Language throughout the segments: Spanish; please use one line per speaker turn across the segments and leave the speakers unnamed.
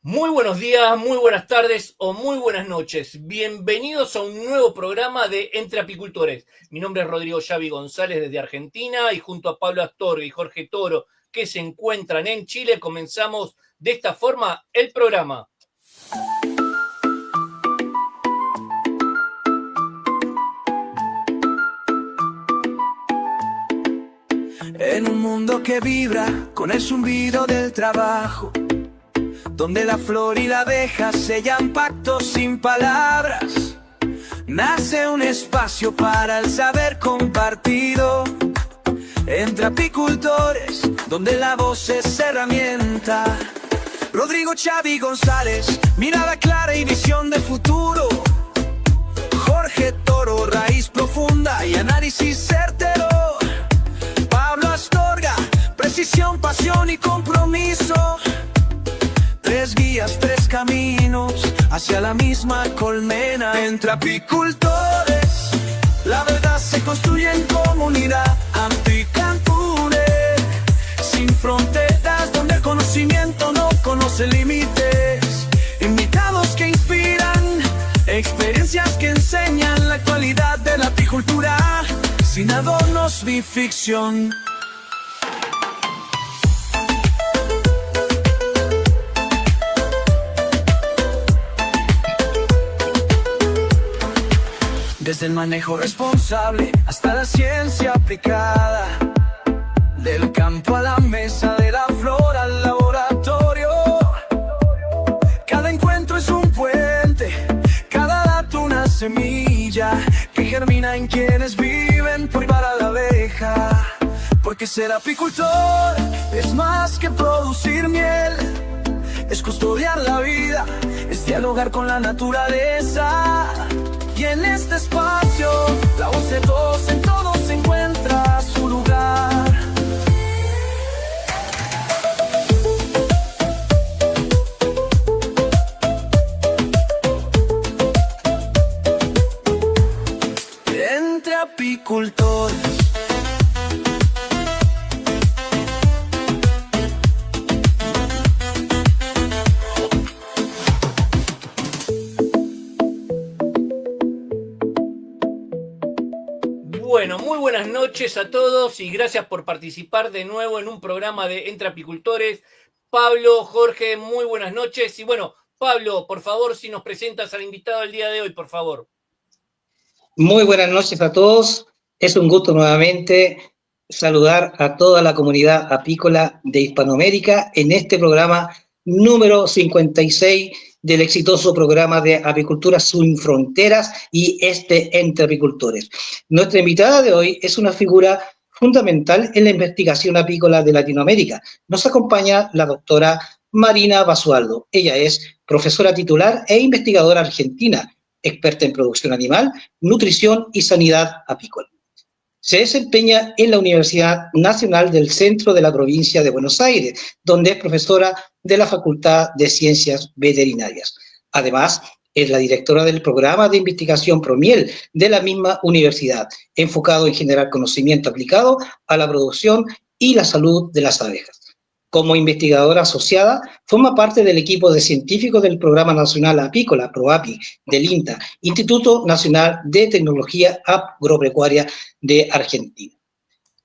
Muy buenos días, muy buenas tardes o muy buenas noches. Bienvenidos a un nuevo programa de Entre Apicultores. Mi nombre es Rodrigo Xavi González desde Argentina y junto a Pablo Astorga y Jorge Toro, que se encuentran en Chile, comenzamos de esta forma el programa.
En un mundo que vibra con el zumbido del trabajo, donde la flor y la abeja sellan pactos sin palabras, nace un espacio para el saber compartido. Entre apicultores, donde la voz es herramienta. Rodrigo Xavi González, mirada clara y visión de futuro. Jorge Toro, raíz profunda y análisis certero. Pablo Astorga, precisión, pasión y compromiso. Tres guías, tres caminos hacia la misma colmena. Entre apicultores, la verdad se construye en comunidad. Apicantures, sin fronteras, donde el conocimiento no conoce límites. Invitados que inspiran, experiencias que enseñan la actualidad de la apicultura, sin adornos ni ficción. Desde el manejo responsable hasta la ciencia aplicada, del campo a la mesa, de la flor al laboratorio. Cada encuentro es un puente, cada dato una semilla que germina en quienes viven por y para la abeja. Porque ser apicultor es más que producir miel, es custodiar la vida, es dialogar con la naturaleza. Y en este espacio, la voz de todos en todos encuentra su lugar. Entre apicultores.
Bueno, muy buenas noches a todos y gracias por participar de nuevo en un programa de Entre Apicultores. Pablo, Jorge, muy buenas noches. Y bueno, Pablo, por favor, si nos presentas al invitado del día de hoy, por favor.
Muy buenas noches a todos. Es un gusto nuevamente saludar a toda la comunidad apícola de Hispanoamérica en este programa número 56 del exitoso programa de Apicultura Sin Fronteras y Entre Apicultores. Nuestra invitada de hoy es una figura fundamental en la investigación apícola de Latinoamérica. Nos acompaña la doctora Marina Basualdo. Ella es profesora titular e investigadora argentina, experta en producción animal, nutrición y sanidad apícola. Se desempeña en la Universidad Nacional del Centro de la Provincia de Buenos Aires, donde es profesora de la Facultad de Ciencias Veterinarias. Además, es la directora del programa de investigación ProMiel de la misma universidad, enfocado en generar conocimiento aplicado a la producción y la salud de las abejas. Como investigadora asociada, forma parte del equipo de científicos del Programa Nacional Apícola, PROAPI, del INTA, Instituto Nacional de Tecnología Agropecuaria de Argentina.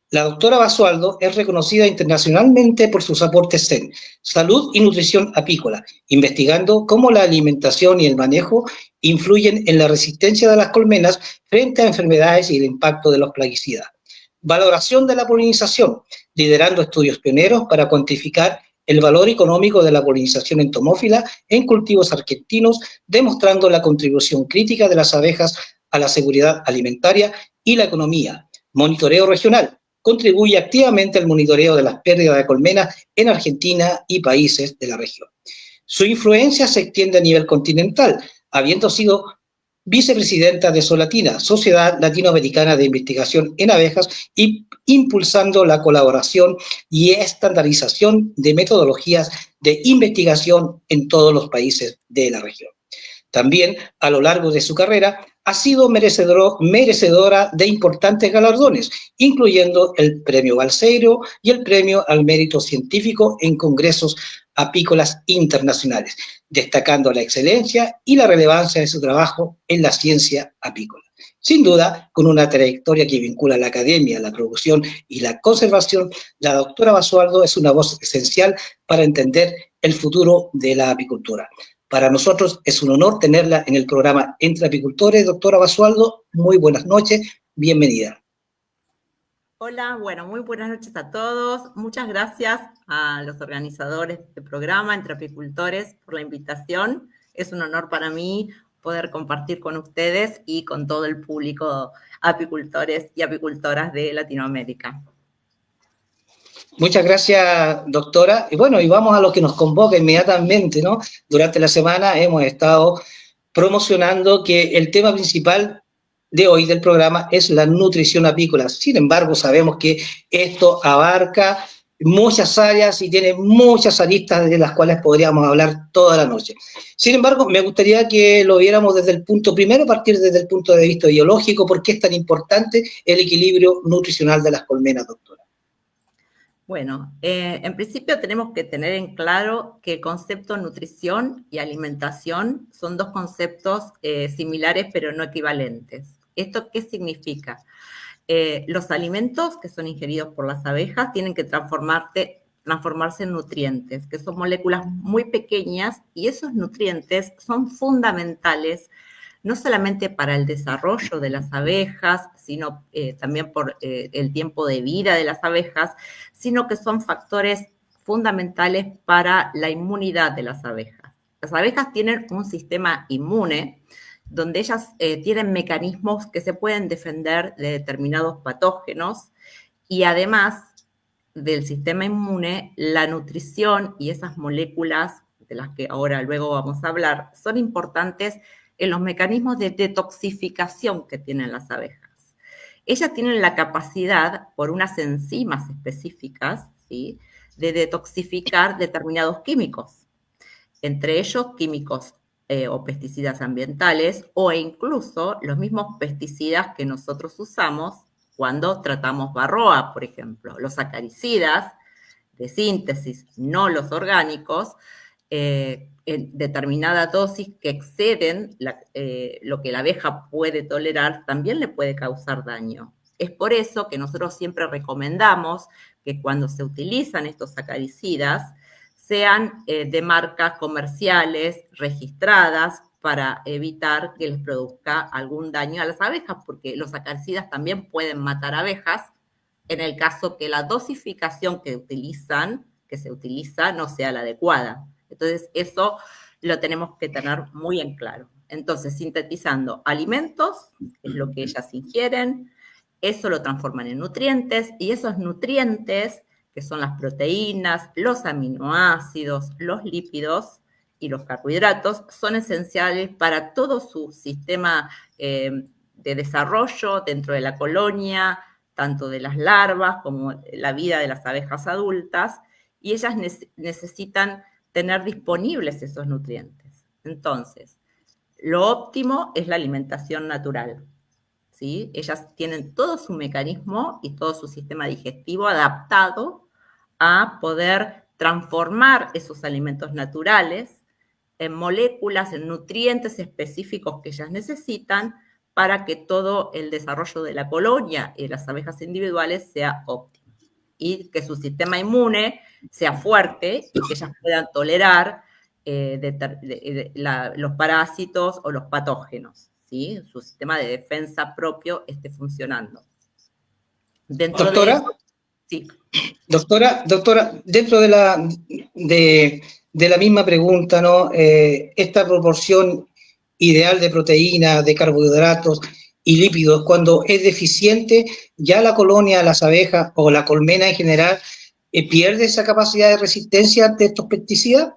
La doctora Basualdo es reconocida internacionalmente por sus aportes en salud y nutrición apícola, investigando cómo la alimentación y el manejo influyen en la resistencia de las colmenas frente a enfermedades y el impacto de los plaguicidas. Valoración de la polinización, liderando estudios pioneros para cuantificar el valor económico de la polinización entomófila en cultivos argentinos, demostrando la contribución crítica de las abejas a la seguridad alimentaria y la economía. Monitoreo regional, contribuye activamente al monitoreo de las pérdidas de colmenas en Argentina y países de la región. Su influencia se extiende a nivel continental, habiendo sido vicepresidenta de Solatina, Sociedad Latinoamericana de Investigación en Abejas, y impulsando la colaboración y estandarización de metodologías de investigación en todos los países de la región. También, a lo largo de su carrera, ha sido merecedora de importantes galardones, incluyendo el Premio Balseiro y el Premio al Mérito Científico en congresos apícolas internacionales, destacando la excelencia y la relevancia de su trabajo en la ciencia apícola. Sin duda, con una trayectoria que vincula la academia, la producción y la conservación, la doctora Basualdo es una voz esencial para entender el futuro de la apicultura. Para nosotros es un honor tenerla en el programa Entre Apicultores. Doctora Basualdo, muy buenas noches, bienvenida.
Hola, bueno, muy buenas noches a todos. Muchas gracias a los organizadores del programa Entre Apicultores por la invitación. Es un honor para mí poder compartir con ustedes y con todo el público apicultores y apicultoras de Latinoamérica.
Muchas gracias, doctora. Y bueno, y vamos a lo que nos convoca inmediatamente, ¿no? Durante la semana hemos estado promocionando que el tema principal de hoy del programa es la nutrición apícola. Sin embargo, sabemos que esto abarca muchas áreas y tiene muchas aristas de las cuales podríamos hablar toda la noche. Sin embargo, me gustaría que lo viéramos desde el punto, primero partir desde el punto de vista biológico, ¿por qué es tan importante el equilibrio nutricional de las colmenas, doctora?
Bueno, en principio tenemos que tener en claro que el concepto nutrición y alimentación son dos conceptos similares pero no equivalentes. ¿Esto qué significa? Los alimentos que son ingeridos por las abejas tienen que transformarse en nutrientes, que son moléculas muy pequeñas, y esos nutrientes son fundamentales no solamente para el desarrollo de las abejas, sino también por el tiempo de vida de las abejas, sino que son factores fundamentales para la inmunidad de las abejas. Las abejas tienen un sistema inmune donde ellas tienen mecanismos que se pueden defender de determinados patógenos, y además del sistema inmune, la nutrición y esas moléculas de las que ahora luego vamos a hablar son importantes en los mecanismos de detoxificación que tienen las abejas. Ellas tienen la capacidad, por unas enzimas específicas, ¿sí?, de detoxificar determinados químicos, entre ellos químicos o pesticidas ambientales, o incluso los mismos pesticidas que nosotros usamos cuando tratamos varroa, por ejemplo. Los acaricidas de síntesis, no los orgánicos, en determinada dosis que exceden lo que la abeja puede tolerar, también le puede causar daño. Es por eso que nosotros siempre recomendamos que cuando se utilizan estos acaricidas sean de marcas comerciales registradas para evitar que les produzca algún daño a las abejas, porque los acaricidas también pueden matar abejas en el caso que la dosificación que se utiliza no sea la adecuada. Entonces, eso lo tenemos que tener muy en claro. Entonces, sintetizando, alimentos es lo que ellas ingieren, eso lo transforman en nutrientes, y esos nutrientes, que son las proteínas, los aminoácidos, los lípidos y los carbohidratos, son esenciales para todo su sistema de desarrollo dentro de la colonia, tanto de las larvas como la vida de las abejas adultas, y ellas necesitan tener disponibles esos nutrientes. Entonces, lo óptimo es la alimentación natural, ¿sí? Ellas tienen todo su mecanismo y todo su sistema digestivo adaptado a poder transformar esos alimentos naturales en moléculas, en nutrientes específicos que ellas necesitan para que todo el desarrollo de la colonia y de las abejas individuales sea óptimo, y que su sistema inmune sea fuerte y que ellas puedan tolerar los parásitos o los patógenos, ¿sí? Su sistema de defensa propio esté funcionando.
¿Doctora?
Sí.
Doctora, dentro de la misma pregunta, ¿no? Esta proporción ideal de proteínas, de carbohidratos y lípidos, cuando es deficiente, ya la colonia, las abejas o la colmena en general, ¿pierde esa capacidad de resistencia ante estos pesticidas?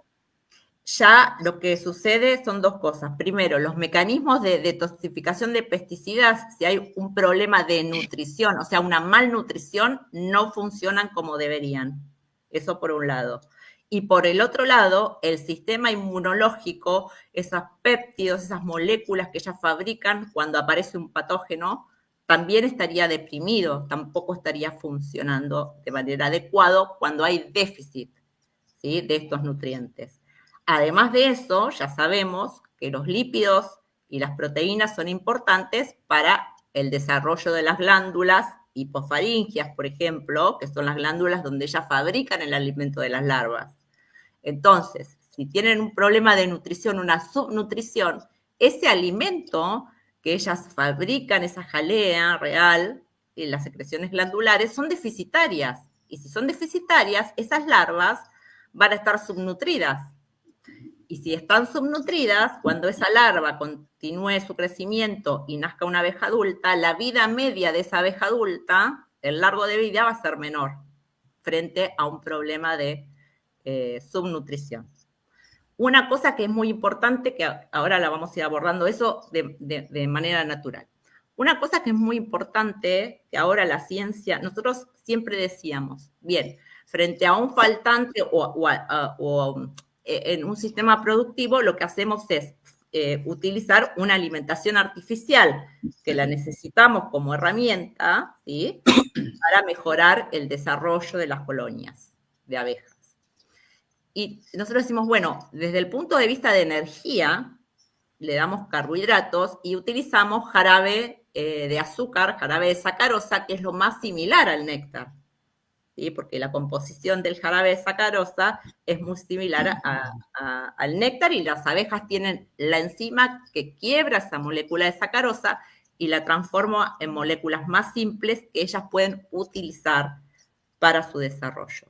Ya lo que sucede son dos cosas. Primero, los mecanismos de detoxificación de pesticidas, si hay un problema de nutrición, o sea, una malnutrición, no funcionan como deberían. Eso por un lado. Y por el otro lado, el sistema inmunológico, esos péptidos, esas moléculas que ellas fabrican cuando aparece un patógeno, también estaría deprimido, tampoco estaría funcionando de manera adecuada cuando hay déficit, ¿sí?, de estos nutrientes. Además de eso, ya sabemos que los lípidos y las proteínas son importantes para el desarrollo de las glándulas hipofaringias, por ejemplo, que son las glándulas donde ellas fabrican el alimento de las larvas. Entonces, si tienen un problema de nutrición, una subnutrición, ese alimento que ellas fabrican, esa jalea real, y las secreciones glandulares son deficitarias. Y si son deficitarias, esas larvas van a estar subnutridas. Y si están subnutridas, cuando esa larva continúe su crecimiento y nazca una abeja adulta, la vida media de esa abeja adulta, el largo de vida va a ser menor frente a un problema de subnutrición. Una cosa que es muy importante, que ahora la vamos a ir abordando eso de manera natural. Una cosa que es muy importante, que ahora la ciencia, nosotros siempre decíamos, bien, frente a un faltante o en un sistema productivo, lo que hacemos es utilizar una alimentación artificial, que la necesitamos como herramienta, ¿sí?, para mejorar el desarrollo de las colonias de abejas. Y nosotros decimos, bueno, desde el punto de vista de energía, le damos carbohidratos y utilizamos jarabe de azúcar, jarabe de sacarosa, que es lo más similar al néctar, ¿sí?, porque la composición del jarabe de sacarosa es muy similar al néctar, y las abejas tienen la enzima que quiebra esa molécula de sacarosa y la transforma en moléculas más simples que ellas pueden utilizar para su desarrollo.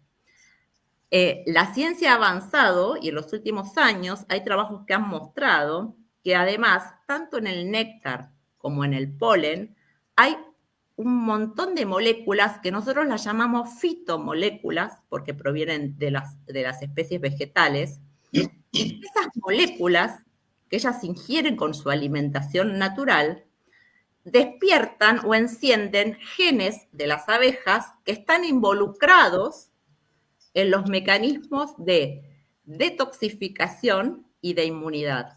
La ciencia ha avanzado y en los últimos años hay trabajos que han mostrado que además, tanto en el néctar como en el polen, hay un montón de moléculas que nosotros las llamamos fitomoléculas, porque provienen de las especies vegetales. Y esas moléculas que ellas ingieren con su alimentación natural despiertan o encienden genes de las abejas que están involucrados en los mecanismos de detoxificación y de inmunidad.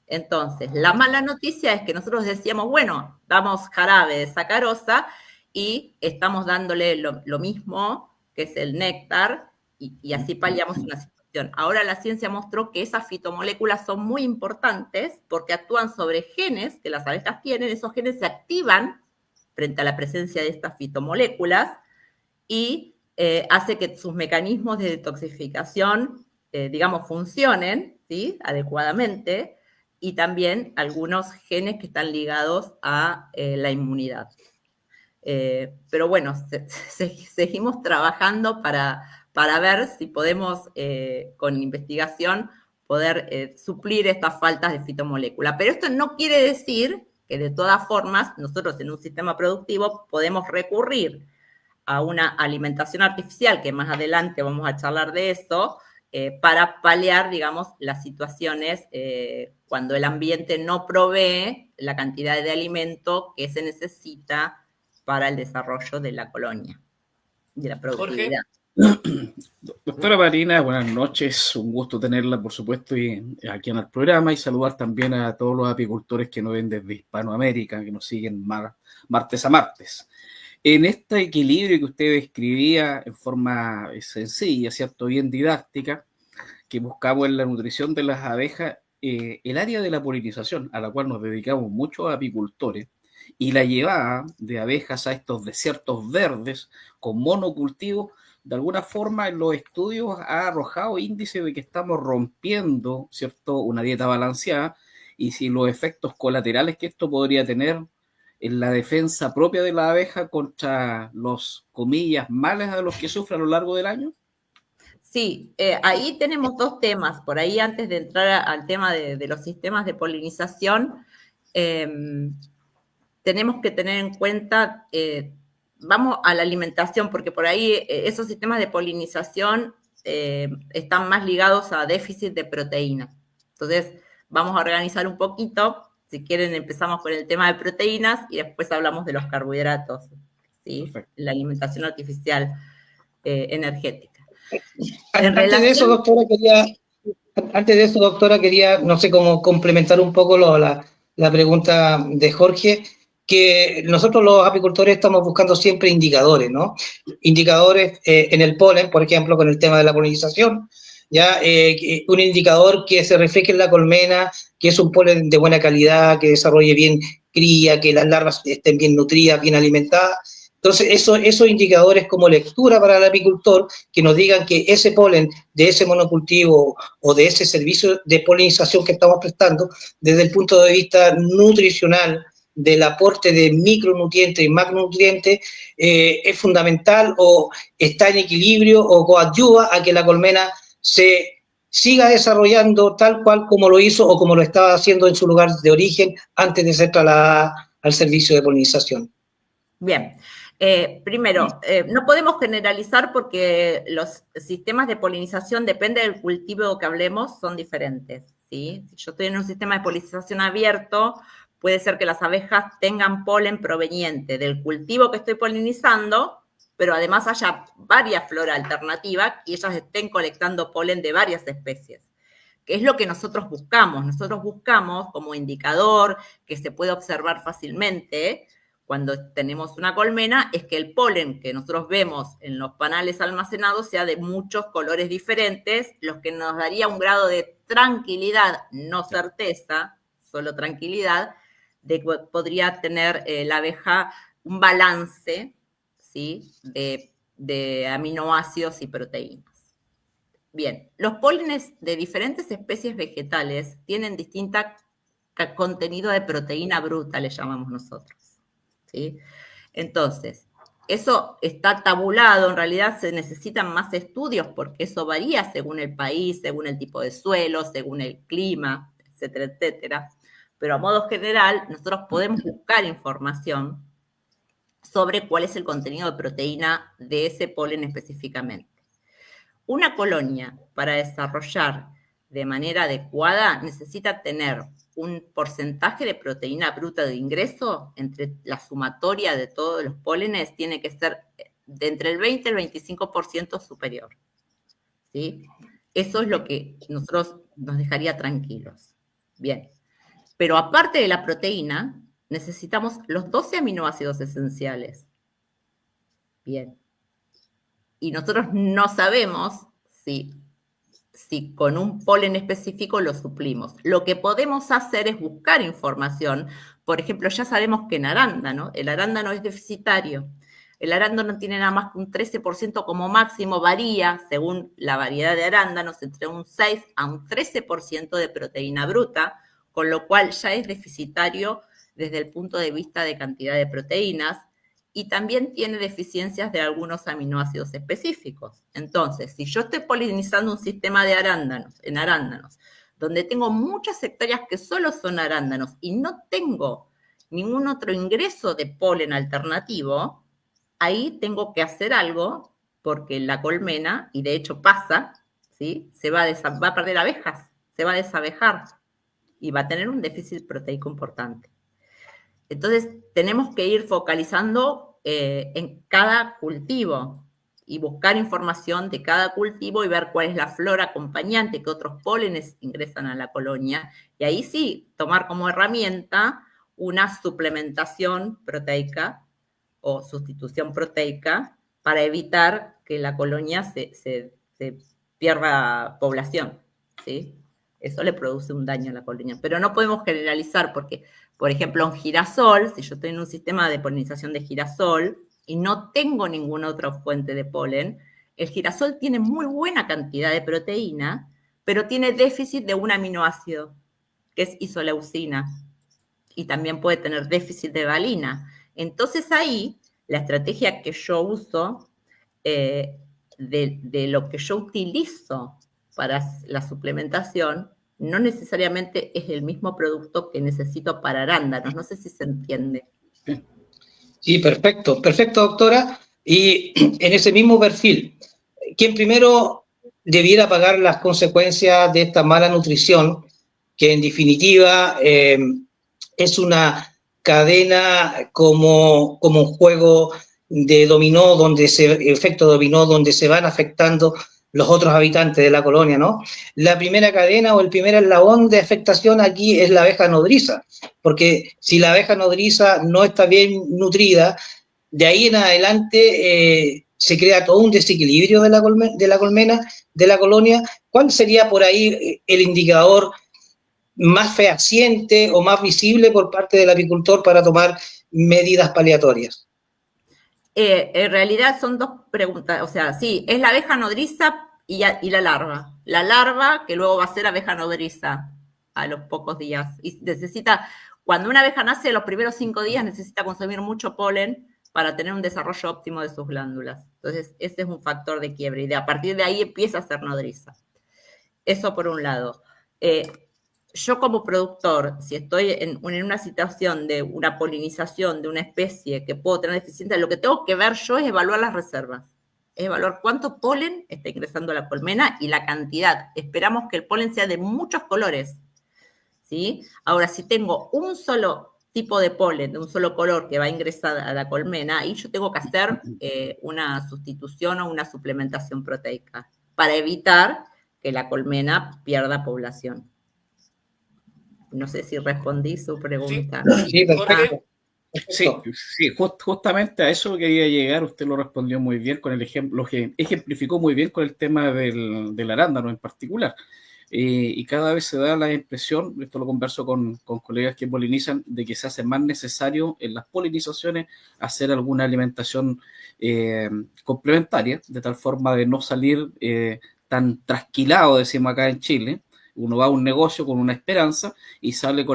Entonces, la mala noticia es que nosotros decíamos, bueno, damos jarabe de sacarosa y estamos dándole lo mismo, que es el néctar, y así paliamos una situación. Ahora la ciencia mostró que esas fitomoléculas son muy importantes porque actúan sobre genes que las abejas tienen. Esos genes se activan frente a la presencia de estas fitomoléculas y hace que sus mecanismos de detoxificación, digamos, funcionen, ¿sí?, adecuadamente, y también algunos genes que están ligados a la inmunidad. Pero bueno, seguimos trabajando para ver si podemos, con investigación, poder suplir estas faltas de fitomolécula. Pero esto no quiere decir que de todas formas nosotros en un sistema productivo podemos recurrir a una alimentación artificial, que más adelante vamos a charlar de eso, para paliar, digamos, las situaciones cuando el ambiente no provee la cantidad de alimento que se necesita para el desarrollo de la colonia, de la productividad.
Doctora Marina, buenas noches, un gusto tenerla, por supuesto, y aquí en el programa, y saludar también a todos los apicultores que nos ven desde Hispanoamérica, que nos siguen martes a martes. En este equilibrio que usted describía en forma sencilla, ¿cierto?, bien didáctica, que buscamos en la nutrición de las abejas, el área de la polinización, a la cual nos dedicamos muchos apicultores, y la llevada de abejas a estos desiertos verdes con monocultivo, de alguna forma en los estudios ha arrojado índice de que estamos rompiendo, ¿cierto?, una dieta balanceada, y si los efectos colaterales que esto podría tener en la defensa propia de la abeja contra los, comillas, males a los que sufre a lo largo del año.
Sí, ahí tenemos dos temas. Por ahí, antes de entrar al tema de los sistemas de polinización, tenemos que tener en cuenta, vamos a la alimentación, porque por ahí esos sistemas de polinización están más ligados a déficit de proteína. Entonces, vamos a organizar un poquito. Si quieren, empezamos con el tema de proteínas y después hablamos de los carbohidratos, ¿sí? La alimentación artificial energética.
Antes de eso, doctora, quería, no sé cómo complementar un poco la pregunta de Jorge, que nosotros los apicultores estamos buscando siempre indicadores, ¿no? Indicadores en el polen, por ejemplo, con el tema de la polinización, ya un indicador que se refleje en la colmena, que es un polen de buena calidad, que desarrolle bien cría, que las larvas estén bien nutridas, bien alimentadas. Entonces, esos indicadores como lectura para el apicultor, que nos digan que ese polen de ese monocultivo o de ese servicio de polinización que estamos prestando, desde el punto de vista nutricional, del aporte de micronutrientes y macronutrientes, es fundamental o está en equilibrio o coadyuva a que la colmena se siga desarrollando tal cual como lo hizo o como lo estaba haciendo en su lugar de origen antes de ser trasladada al servicio de polinización.
Bien. Primero, no podemos generalizar porque los sistemas de polinización, depende del cultivo que hablemos, son diferentes, ¿sí? Si yo estoy en un sistema de polinización abierto, puede ser que las abejas tengan polen proveniente del cultivo que estoy polinizando, pero además haya varias floras alternativas y ellas estén colectando polen de varias especies, que es lo que nosotros buscamos. Nosotros buscamos como indicador que se puede observar fácilmente cuando tenemos una colmena, es que el polen que nosotros vemos en los panales almacenados sea de muchos colores diferentes, lo que nos daría un grado de tranquilidad, no certeza, solo tranquilidad, de que podría tener la abeja un balance, ¿sí?, de aminoácidos y proteínas. Bien, los pólenes de diferentes especies vegetales tienen distinto contenido de proteína bruta, le llamamos nosotros, ¿sí? Entonces, eso está tabulado, en realidad se necesitan más estudios porque eso varía según el país, según el tipo de suelo, según el clima, etcétera, etcétera. Pero a modo general, nosotros podemos buscar información sobre cuál es el contenido de proteína de ese polen específicamente. Una colonia, para desarrollar de manera adecuada, necesita tener un porcentaje de proteína bruta de ingreso entre la sumatoria de todos los pólenes, tiene que ser de entre el 20 y el 25% superior, ¿sí? Eso es lo que nosotros nos dejaría tranquilos. Bien. Pero aparte de la proteína, necesitamos los 12 aminoácidos esenciales. Bien. Y nosotros no sabemos si con un polen específico lo suplimos. Lo que podemos hacer es buscar información. Por ejemplo, ya sabemos que en arándano, el arándano es deficitario. El arándano tiene nada más que un 13% como máximo, varía según la variedad de arándanos, entre un 6 a un 13% de proteína bruta, con lo cual ya es deficitario desde el punto de vista de cantidad de proteínas, y también tiene deficiencias de algunos aminoácidos específicos. Entonces, si yo estoy polinizando un sistema de arándanos, en arándanos, donde tengo muchas hectáreas que solo son arándanos y no tengo ningún otro ingreso de polen alternativo, ahí tengo que hacer algo porque la colmena, y de hecho pasa, ¿sí?, va a perder abejas, se va a desabejar y va a tener un déficit proteico importante. Entonces, tenemos que ir focalizando en cada cultivo y buscar información de cada cultivo y ver cuál es la flora acompañante, qué otros pólenes ingresan a la colonia, y ahí sí, tomar como herramienta una suplementación proteica o sustitución proteica para evitar que la colonia se pierda población, ¿sí? Eso le produce un daño a la colonia. Pero no podemos generalizar porque, por ejemplo, en girasol, si yo estoy en un sistema de polinización de girasol y no tengo ninguna otra fuente de polen, el girasol tiene muy buena cantidad de proteína, pero tiene déficit de un aminoácido, que es isoleucina, y también puede tener déficit de valina. Entonces ahí, la estrategia que yo uso, de lo que yo utilizo para la suplementación, no necesariamente es el mismo producto que necesito para arándanos. No sé si se entiende.
Sí, perfecto, doctora. Y en ese mismo perfil, ¿quién primero debiera pagar las consecuencias de esta mala nutrición, que en definitiva es una cadena como un juego de dominó, efecto dominó, donde se van afectando los otros habitantes de la colonia, ¿no? La primera cadena o el primer eslabón de afectación aquí es la abeja nodriza, porque si la abeja nodriza no está bien nutrida, de ahí en adelante se crea todo un desequilibrio de la colmena, de la colonia. ¿Cuál sería por ahí el indicador más fehaciente o más visible por parte del apicultor para tomar medidas paliatorias?
En realidad son dos preguntas, o sea, sí, es la abeja nodriza y la larva. La larva que luego va a ser abeja nodriza a los pocos días. Y necesita, cuando una abeja nace, los primeros 5 días necesita consumir mucho polen para tener un desarrollo óptimo de sus glándulas. Entonces, ese es un factor de quiebre y a partir de ahí empieza a ser nodriza. Eso por un lado. Yo como productor, si estoy en una situación de una polinización de una especie que puedo tener deficiencia, lo que tengo que ver yo es evaluar las reservas. Es evaluar cuánto polen está ingresando a la colmena y la cantidad. Esperamos que el polen sea de muchos colores, ¿sí? Ahora, si tengo un solo tipo de polen, de un solo color que va a ingresar a la colmena, ahí yo tengo que hacer una sustitución o una suplementación proteica para evitar que la colmena pierda población. No sé si respondí su pregunta.
Sí, perfecto.
Sí, justamente a eso quería llegar. Usted lo respondió muy bien con el ejemplo, lo ejemplificó muy bien con el tema del arándano en particular. Y cada vez se da la impresión, esto lo converso con colegas que polinizan, de que se hace más necesario en las polinizaciones hacer alguna alimentación complementaria, de tal forma de no salir tan trasquilado, decimos acá en Chile. Uno va a un negocio con una esperanza y sale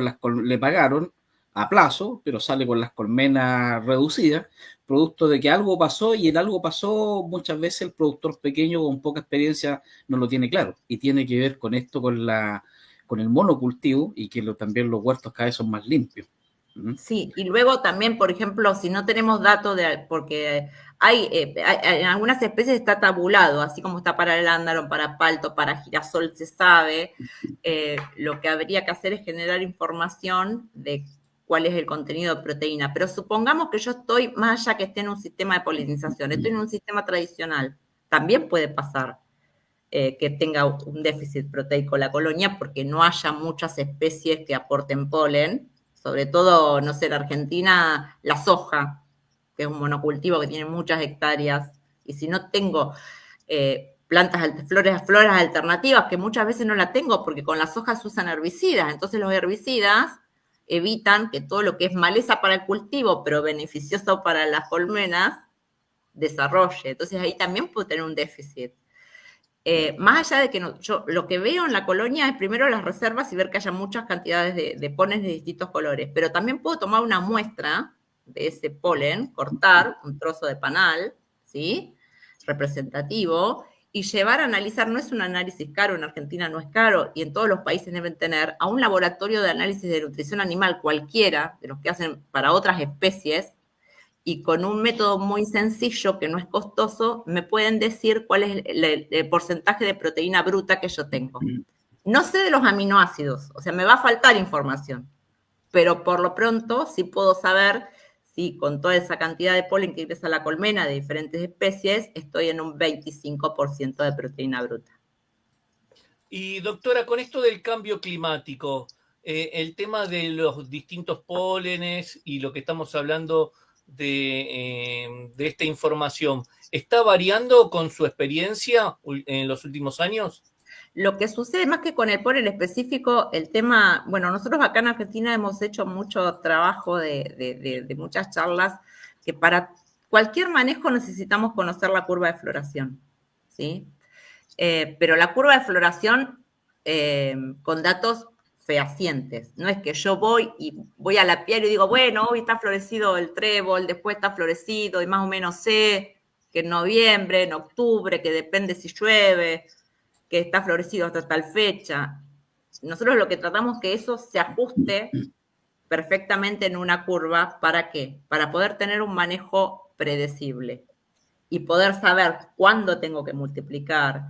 le pagaron a plazo, pero sale con las colmenas reducidas, producto de que algo pasó, y el algo pasó muchas veces el productor pequeño con poca experiencia no lo tiene claro, y tiene que ver con esto, con el monocultivo, y que también los huertos cada vez son más limpios.
Sí, y luego también, por ejemplo, si no tenemos datos porque en algunas especies está tabulado, así como está para el arándano, para palto, para girasol se sabe, lo que habría que hacer es generar información de cuál es el contenido de proteína. Pero supongamos que yo estoy, más allá que esté en un sistema de polinización, estoy en un sistema tradicional, también puede pasar que tenga un déficit proteico la colonia porque no haya muchas especies que aporten polen. Sobre todo, no sé, en Argentina, la soja, que es un monocultivo que tiene muchas hectáreas, y si no tengo floras alternativas, que muchas veces no la tengo porque con las hojas se usan herbicidas, entonces los herbicidas evitan que todo lo que es maleza para el cultivo, pero beneficioso para las colmenas, desarrolle. Entonces ahí también puedo tener un déficit. Más allá de que yo lo que veo en la colonia es primero las reservas y ver que haya muchas cantidades de polen de distintos colores, pero también puedo tomar una muestra de ese polen, cortar un trozo de panal, ¿sí? Representativo, y llevar a analizar. No es un análisis caro, en Argentina no es caro, y en todos los países deben tener a un laboratorio de análisis de nutrición animal cualquiera, de los que hacen para otras especies, y con un método muy sencillo, que no es costoso, me pueden decir cuál es el porcentaje de proteína bruta que yo tengo. No sé de los aminoácidos, o sea, me va a faltar información, pero por lo pronto sí puedo saber si con toda esa cantidad de polen que ingresa a la colmena de diferentes especies, estoy en un 25% de proteína bruta.
Y doctora, con esto del cambio climático, el tema de los distintos pólenes y lo que estamos hablando de esta información, ¿está variando con su experiencia en los últimos años?
Lo que sucede más que con el polen específico, el tema, bueno, nosotros acá en Argentina hemos hecho mucho trabajo de muchas charlas, que para cualquier manejo necesitamos conocer la curva de floración, ¿sí? Pero la curva de floración con datos fehacientes. No es que yo voy al apiario y digo, bueno, hoy está florecido el trébol, después está florecido, y más o menos sé que en noviembre, en octubre, que depende si llueve, que está florecido hasta tal fecha. Nosotros lo que tratamos es que eso se ajuste perfectamente en una curva. ¿Para qué? Para poder tener un manejo predecible y poder saber cuándo tengo que multiplicar,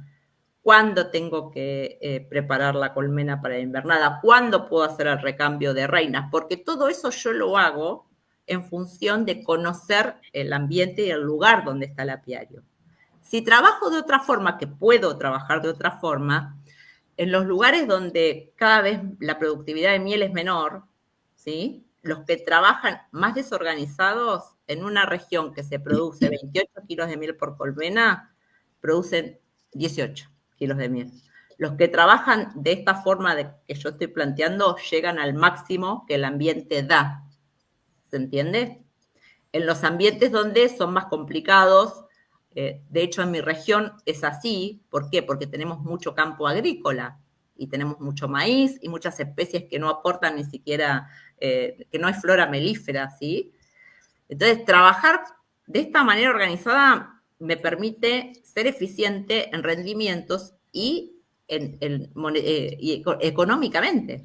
cuándo tengo que preparar la colmena para la invernada, cuándo puedo hacer el recambio de reinas, porque todo eso yo lo hago en función de conocer el ambiente y el lugar donde está el apiario. Si trabajo de otra forma, que puedo trabajar de otra forma, en los lugares donde cada vez la productividad de miel es menor, ¿sí? Los que trabajan más desorganizados, en una región que se produce 28 kilos de miel por colmena, producen 18 kilos de miel. Los que trabajan de esta forma que yo estoy planteando llegan al máximo que el ambiente da. ¿Se entiende? En los ambientes donde son más complicados, de hecho en mi región es así. ¿Por qué? Porque tenemos mucho campo agrícola y tenemos mucho maíz y muchas especies que no aportan ni siquiera, que no hay flora melífera, ¿sí? Entonces, trabajar de esta manera organizada me permite ser eficiente en rendimientos y económicamente.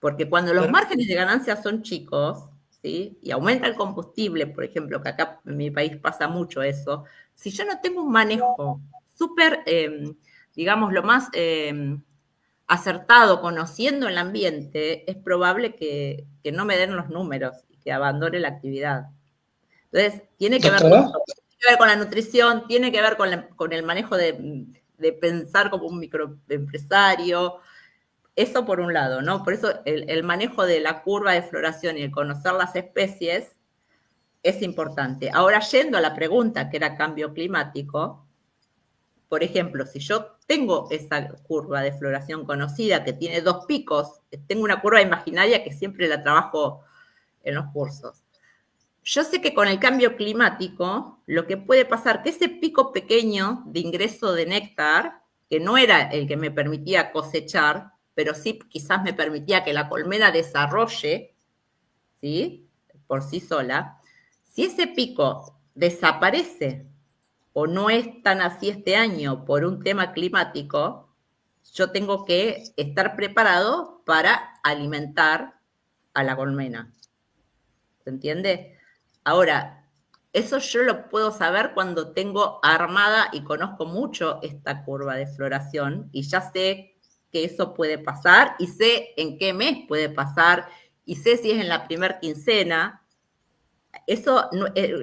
Porque cuando los márgenes de ganancia son chicos, ¿sí? Y aumenta el combustible, por ejemplo, que acá en mi país pasa mucho eso, si yo no tengo un manejo súper, digamos, lo más acertado, conociendo el ambiente, es probable que no me den los números y que abandone la actividad. Entonces, tiene que ver con eso. Tiene que ver con la nutrición, tiene que ver con el manejo de pensar como un microempresario. Eso por un lado, ¿no? Por eso el manejo de la curva de floración y el conocer las especies es importante. Ahora, yendo a la pregunta que era cambio climático, por ejemplo, si yo tengo esa curva de floración conocida que tiene 2 picos, tengo una curva imaginaria que siempre la trabajo en los cursos. Yo sé que con el cambio climático, lo que puede pasar, que ese pico pequeño de ingreso de néctar, que no era el que me permitía cosechar, pero sí quizás me permitía que la colmena desarrolle, ¿sí? Por sí sola. Si ese pico desaparece o no es tan así este año por un tema climático, yo tengo que estar preparado para alimentar a la colmena. ¿Se entiende? Ahora, eso yo lo puedo saber cuando tengo armada y conozco mucho esta curva de floración y ya sé que eso puede pasar y sé en qué mes puede pasar y sé si es en la primer quincena. Eso,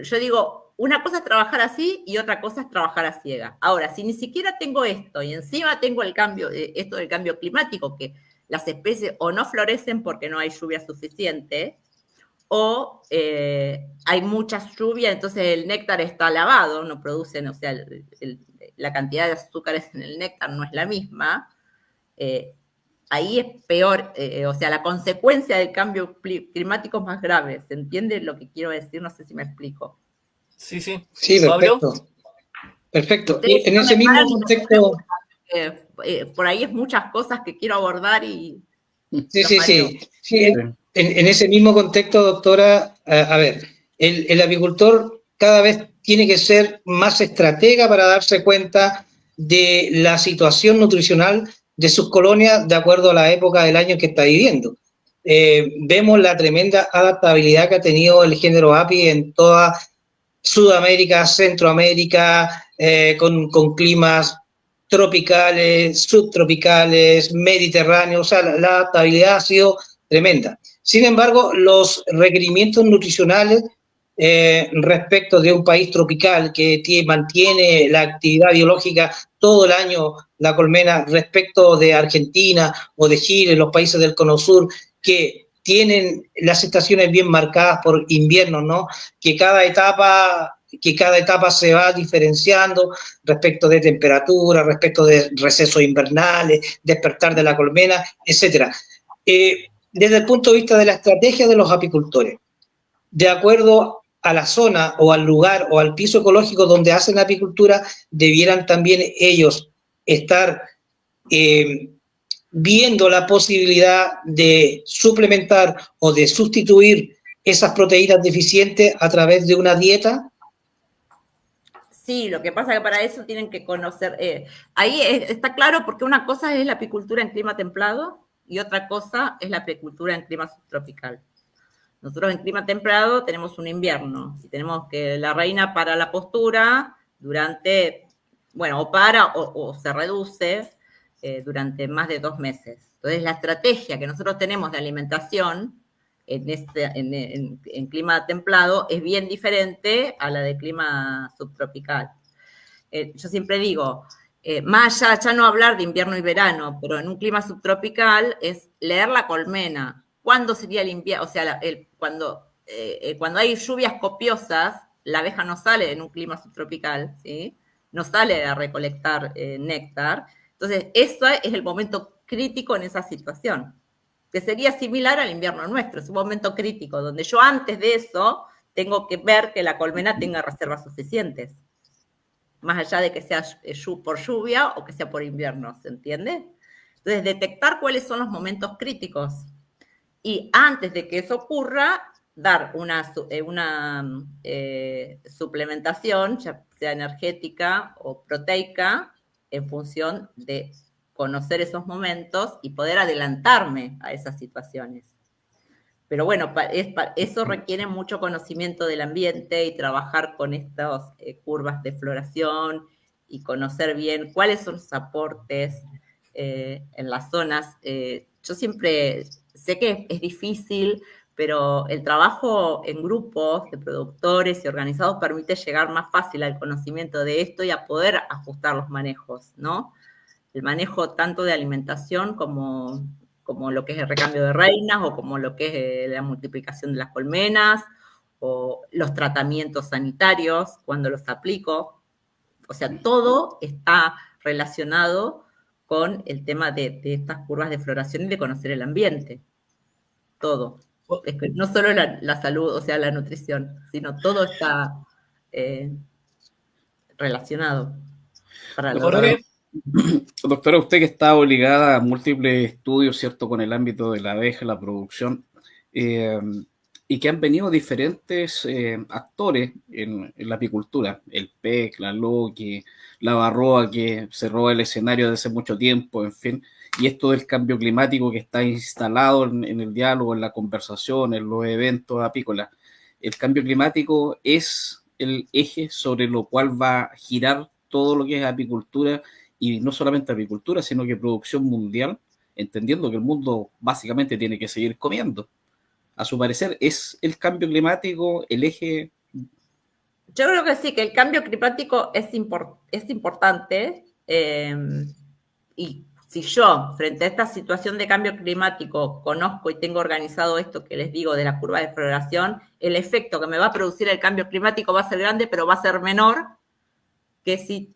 yo digo, una cosa es trabajar así y otra cosa es trabajar a ciega. Ahora, si ni siquiera tengo esto y encima tengo el cambio, esto del cambio climático, que las especies o no florecen porque no hay lluvia suficiente, o hay mucha lluvia, entonces el néctar está lavado, no producen, o sea, la cantidad de azúcares en el néctar no es la misma, ahí es peor, o sea, la consecuencia del cambio climático es más grave. ¿Se entiende lo que quiero decir? No sé si me explico.
Sí, sí.
Sí, perfecto. Perfecto.
Ustedes
En ese mismo contexto...
por ahí es muchas cosas que quiero abordar y...
Sí. En ese mismo contexto, doctora, a ver, el apicultor cada vez tiene que ser más estratega para darse cuenta de la situación nutricional de sus colonias de acuerdo a la época del año que está viviendo. Vemos la tremenda adaptabilidad que ha tenido el género api en toda Sudamérica, Centroamérica, con climas tropicales, subtropicales, mediterráneos, o sea, la adaptabilidad ha sido tremenda. Sin embargo, los requerimientos nutricionales respecto de un país tropical que mantiene la actividad biológica todo el año, la colmena, respecto de Argentina o de Chile, los países del Cono Sur, que tienen las estaciones bien marcadas por inviernos, ¿no? Que cada etapa se va diferenciando respecto de temperatura, respecto de recesos invernales, despertar de la colmena, etcétera. Desde el punto de vista de la estrategia de los apicultores, de acuerdo a la zona o al lugar o al piso ecológico donde hacen apicultura, debieran también ellos estar viendo la posibilidad de suplementar o de sustituir esas proteínas deficientes a través de una dieta.
Sí, lo que pasa es que para eso tienen que conocer, ahí está claro, porque una cosa es la apicultura en clima templado y otra cosa es la apicultura en clima subtropical. Nosotros en clima templado tenemos un invierno y tenemos que la reina para la postura durante, bueno, o para o se reduce durante más de 2 meses. Entonces, la estrategia que nosotros tenemos de alimentación en clima templado es bien diferente a la de clima subtropical. yo siempre digo, más allá, ya no hablar de invierno y verano, pero en un clima subtropical es leer la colmena. ¿Cuándo sería el invierno? O sea, cuando hay lluvias copiosas, la abeja no sale en un clima subtropical, ¿sí? No sale a recolectar néctar. Entonces, eso es el momento crítico en esa situación, que sería similar al invierno nuestro. Es un momento crítico, donde yo antes de eso tengo que ver que la colmena tenga reservas suficientes, más allá de que sea por lluvia o que sea por invierno, ¿se entiende? Entonces, detectar cuáles son los momentos críticos y antes de que eso ocurra, dar una suplementación, ya sea energética o proteica, en función de conocer esos momentos y poder adelantarme a esas situaciones. Pero bueno, eso requiere mucho conocimiento del ambiente y trabajar con estas curvas de floración y conocer bien cuáles son los aportes en las zonas. Yo siempre sé que es difícil, pero el trabajo en grupos de productores y organizados permite llegar más fácil al conocimiento de esto y a poder ajustar los manejos, ¿no? El manejo tanto de alimentación como lo que es el recambio de reinas o como lo que es la multiplicación de las colmenas o los tratamientos sanitarios cuando los aplico. O sea, todo está relacionado con el tema de estas curvas de floración y de conocer el ambiente. Todo. Es que no solo la salud, o sea, la nutrición, sino todo está relacionado. Para
Doctora, usted que está obligada a múltiples estudios, ¿cierto?, con el ámbito de la abeja, la producción, y que han venido diferentes actores en la apicultura, el PEC, la LOCI, la Barroa, que se roba el escenario desde hace mucho tiempo, en fin, y esto del cambio climático que está instalado en el diálogo, en la conversación, en los eventos apícolas. El cambio climático es el eje sobre lo cual va a girar todo lo que es apicultura, y no solamente apicultura, sino que producción mundial, entendiendo que el mundo básicamente tiene que seguir comiendo. A su parecer, ¿es el cambio climático el eje?
Yo creo que sí, que el cambio climático es importante, y si yo, frente a esta situación de cambio climático, conozco y tengo organizado esto que les digo de la curva de floración, el efecto que me va a producir el cambio climático va a ser grande, pero va a ser menor que si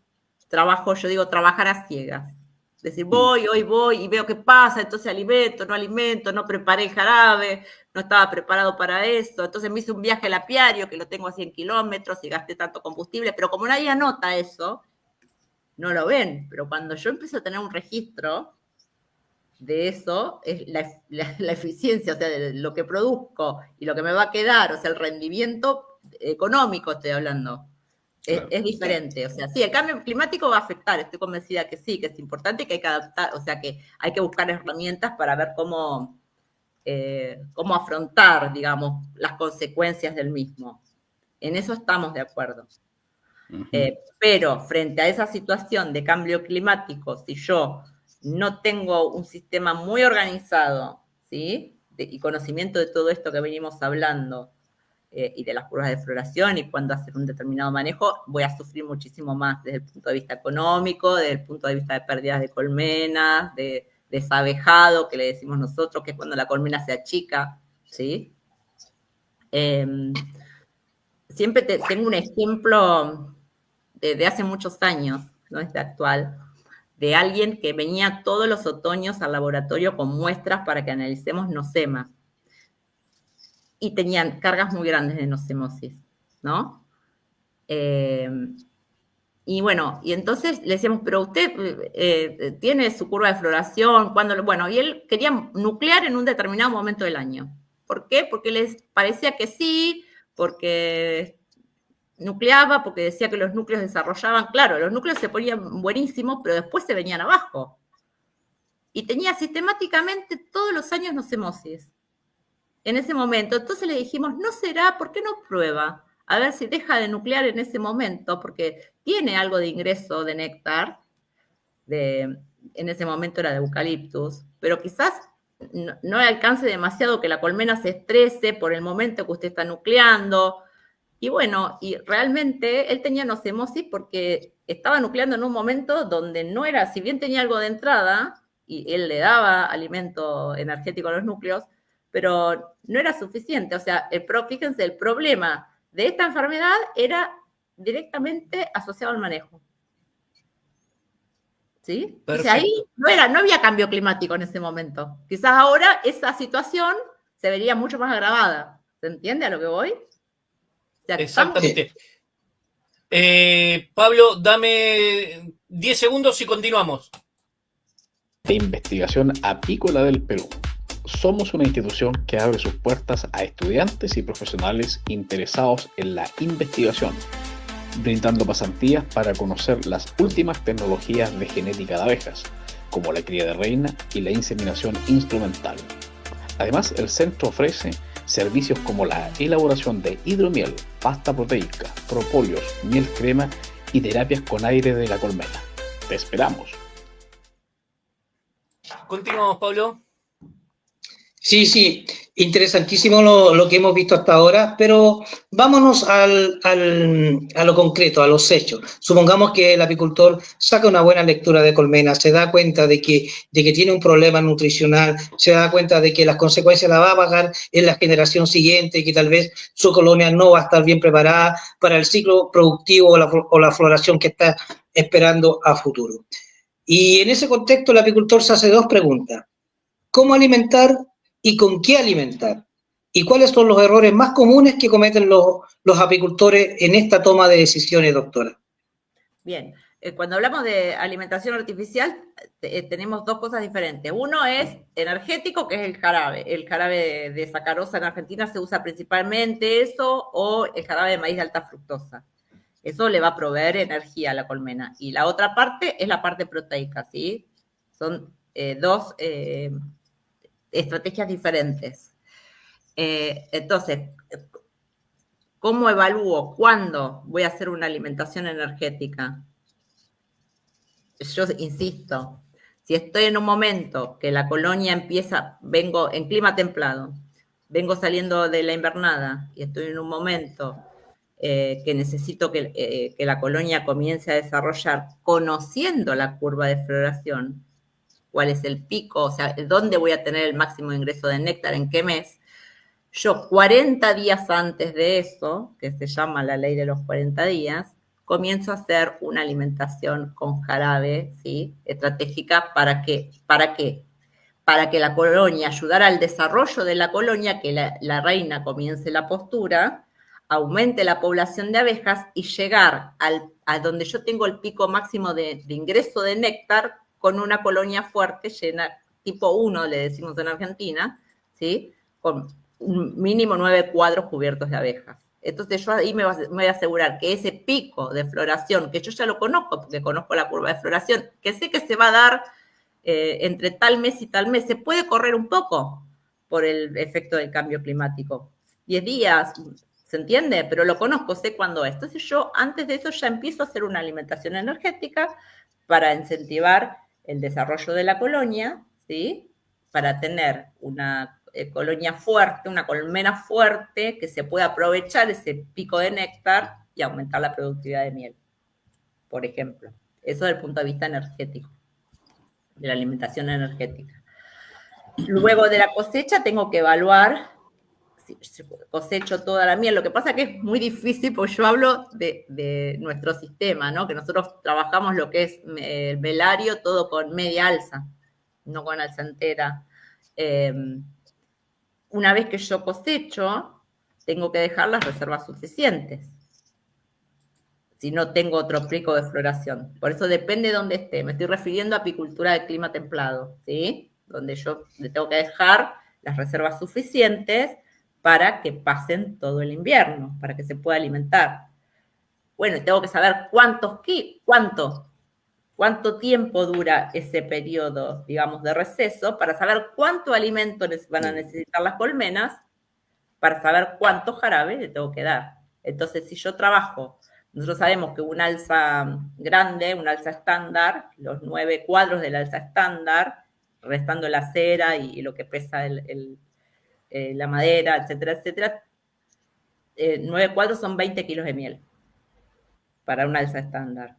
trabajar a ciegas. Es decir, hoy voy y veo qué pasa, entonces alimento, no preparé el jarabe, no estaba preparado para eso, entonces me hice un viaje al apiario que lo tengo a 100 kilómetros y gasté tanto combustible, pero como nadie anota eso, no lo ven. Pero cuando yo empiezo a tener un registro de eso, es la eficiencia, o sea, de lo que produzco y lo que me va a quedar, o sea, el rendimiento económico estoy hablando. Claro. Es diferente, o sea, sí, el cambio climático va a afectar, estoy convencida que sí, que es importante y que hay que adaptar, o sea, que hay que buscar herramientas para ver cómo afrontar, digamos, las consecuencias del mismo. En eso estamos de acuerdo. Uh-huh. Pero frente a esa situación de cambio climático, si yo no tengo un sistema muy organizado, ¿sí? Y conocimiento de todo esto que venimos hablando, y de las curvas de floración y cuándo hacer un determinado manejo, voy a sufrir muchísimo más desde el punto de vista económico, desde el punto de vista de pérdidas de colmenas, de desabejado, que le decimos nosotros, que es cuando la colmena se achica, ¿sí? Siempre tengo un ejemplo de hace muchos años, no es de actual, de alguien que venía todos los otoños al laboratorio con muestras para que analicemos nosema. Y tenían cargas muy grandes de nocemosis, ¿no? Y bueno, y entonces le decíamos, pero usted tiene su curva de floración, bueno, y él quería nuclear en un determinado momento del año. ¿Por qué? Porque les parecía que sí, porque nucleaba, porque decía que los núcleos desarrollaban, claro, los núcleos se ponían buenísimos, pero después se venían abajo. Y tenía sistemáticamente todos los años nocemosis. En ese momento, entonces le dijimos, ¿no será? ¿Por qué no prueba? A ver si deja de nuclear en ese momento, porque tiene algo de ingreso de néctar, en ese momento era de eucaliptus, pero quizás no le alcance demasiado que la colmena se estrese por el momento que usted está nucleando. Y bueno, y realmente él tenía nocemosis porque estaba nucleando en un momento donde no era, si bien tenía algo de entrada, y él le daba alimento energético a los núcleos, pero no era suficiente. O sea, fíjense, el problema de esta enfermedad era directamente asociado al manejo. ¿Sí? Entonces ahí no había cambio climático en ese momento. Quizás ahora esa situación se vería mucho más agravada. ¿Se entiende a lo que voy? O sea,
exactamente. Pablo, dame 10 segundos y continuamos.
De investigación apícola del Perú. Somos una institución que abre sus puertas a estudiantes y profesionales interesados en la investigación, brindando pasantías para conocer las últimas tecnologías de genética de abejas, como la cría de reina y la inseminación instrumental. Además, el centro ofrece servicios como la elaboración de hidromiel, pasta proteica, propóleos, miel crema y terapias con aire de la colmena. ¡Te esperamos!
Continuamos, Pablo.
Sí, interesantísimo lo que hemos visto hasta ahora, pero vámonos a lo concreto, a los hechos. Supongamos que el apicultor saca una buena lectura de colmena, se da cuenta de que tiene un problema nutricional, se da cuenta de que las consecuencias las va a pagar en la generación siguiente, que tal vez su colonia no va a estar bien preparada para el ciclo productivo o la floración que está esperando a futuro. Y en ese contexto el apicultor se hace dos preguntas. ¿Cómo alimentar y con qué alimentar? ¿Y cuáles son los errores más comunes que cometen los apicultores en esta toma de decisiones, doctora?
Bien, cuando hablamos de alimentación artificial, tenemos dos cosas diferentes. Uno es energético, que es el jarabe. El jarabe de sacarosa en Argentina se usa principalmente eso, o el jarabe de maíz de alta fructosa. Eso le va a proveer energía a la colmena. Y la otra parte es la parte proteica, ¿sí? Son dos estrategias diferentes. Entonces, ¿cómo evalúo cuándo voy a hacer una alimentación energética? Yo insisto, si estoy en un momento que la colonia empieza, vengo en clima templado, vengo saliendo de la invernada y estoy en un momento que necesito que la colonia comience a desarrollar, conociendo la curva de floración, cuál es el pico, o sea, dónde voy a tener el máximo ingreso de néctar, en qué mes. Yo 40 días antes de eso, que se llama la ley de los 40 días, comienzo a hacer una alimentación con jarabe, ¿sí? Estratégica, ¿para qué? ¿Para qué? Para que la colonia, ayudar al desarrollo de la colonia, que la reina comience la postura, aumente la población de abejas y llegar a donde yo tengo el pico máximo de ingreso de néctar con una colonia fuerte, llena, tipo 1, le decimos en Argentina, ¿sí? Con un mínimo 9 cuadros cubiertos de abejas. Entonces yo ahí me voy a asegurar que ese pico de floración, que yo ya lo conozco, porque conozco la curva de floración, que sé que se va a dar entre tal mes y tal mes, se puede correr un poco por el efecto del cambio climático. 10 días, ¿se entiende? Pero lo conozco, sé cuándo es. Entonces yo antes de eso ya empiezo a hacer una alimentación energética para incentivar el desarrollo de la colonia, ¿sí? Para tener una colonia fuerte, una colmena fuerte, que se pueda aprovechar ese pico de néctar y aumentar la productividad de miel, por ejemplo. Eso desde el punto de vista energético, de la alimentación energética. Luego de la cosecha tengo que evaluar si cosecho toda la miel. Lo que pasa es que es muy difícil, porque yo hablo de nuestro sistema, ¿no? Que nosotros trabajamos lo que es el velario todo con media alza, no con alza entera. Una vez que yo cosecho, tengo que dejar las reservas suficientes, si no tengo otro pico de floración. Por eso depende de dónde esté. Me estoy refiriendo a apicultura de clima templado, ¿sí? Donde yo le tengo que dejar las reservas suficientes para que pasen todo el invierno, para que se pueda alimentar. Bueno, tengo que saber cuánto tiempo dura ese periodo, digamos, de receso, para saber cuánto alimento van a necesitar las colmenas, para saber cuánto jarabe le tengo que dar. Entonces, si yo trabajo, nosotros sabemos que una alza grande, una alza estándar, los 9 cuadros del alza estándar, restando la cera y lo que pesa la madera, etcétera, etcétera, 9 cuadros son 20 kilos de miel para una alza estándar.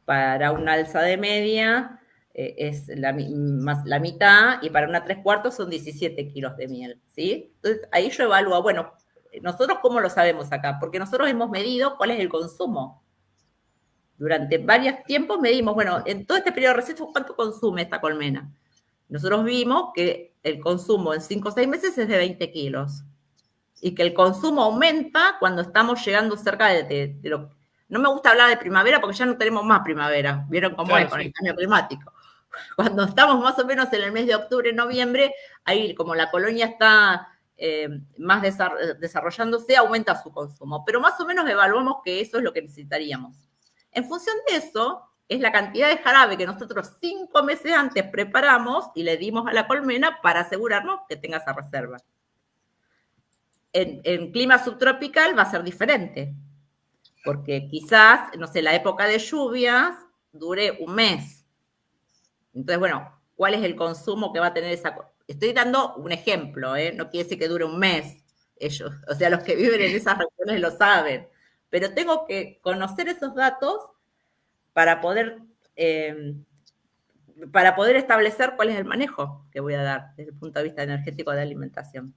para una alza de media es más la mitad, y para una 3/4 son 17 kilos de miel, ¿sí? Entonces, ahí yo evalúo, bueno, nosotros ¿cómo lo sabemos acá? Porque nosotros hemos medido cuál es el consumo. Durante varios tiempos medimos, bueno, en todo este periodo de receso, ¿cuánto consume esta colmena? Nosotros vimos que el consumo en 5 o 6 meses es de 20 kilos. Y que el consumo aumenta cuando estamos llegando cerca de lo... No me gusta hablar de primavera porque ya no tenemos más primavera. ¿Vieron cómo es con el cambio climático? Cuando estamos más o menos en el mes de octubre, noviembre, ahí como la colonia está más desarrollándose, aumenta su consumo. Pero más o menos evaluamos que eso es lo que necesitaríamos. En función de eso, es la cantidad de jarabe que nosotros 5 meses antes preparamos y le dimos a la colmena para asegurarnos que tenga esa reserva. En clima subtropical va a ser diferente, porque quizás, no sé, la época de lluvias dure un mes. Entonces, bueno, ¿cuál es el consumo que va a tener esa? Estoy dando un ejemplo, no quiere decir que dure un mes ellos, o sea, los que viven en esas regiones lo saben, pero tengo que conocer esos datos para poder establecer cuál es el manejo que voy a dar desde el punto de vista energético de alimentación.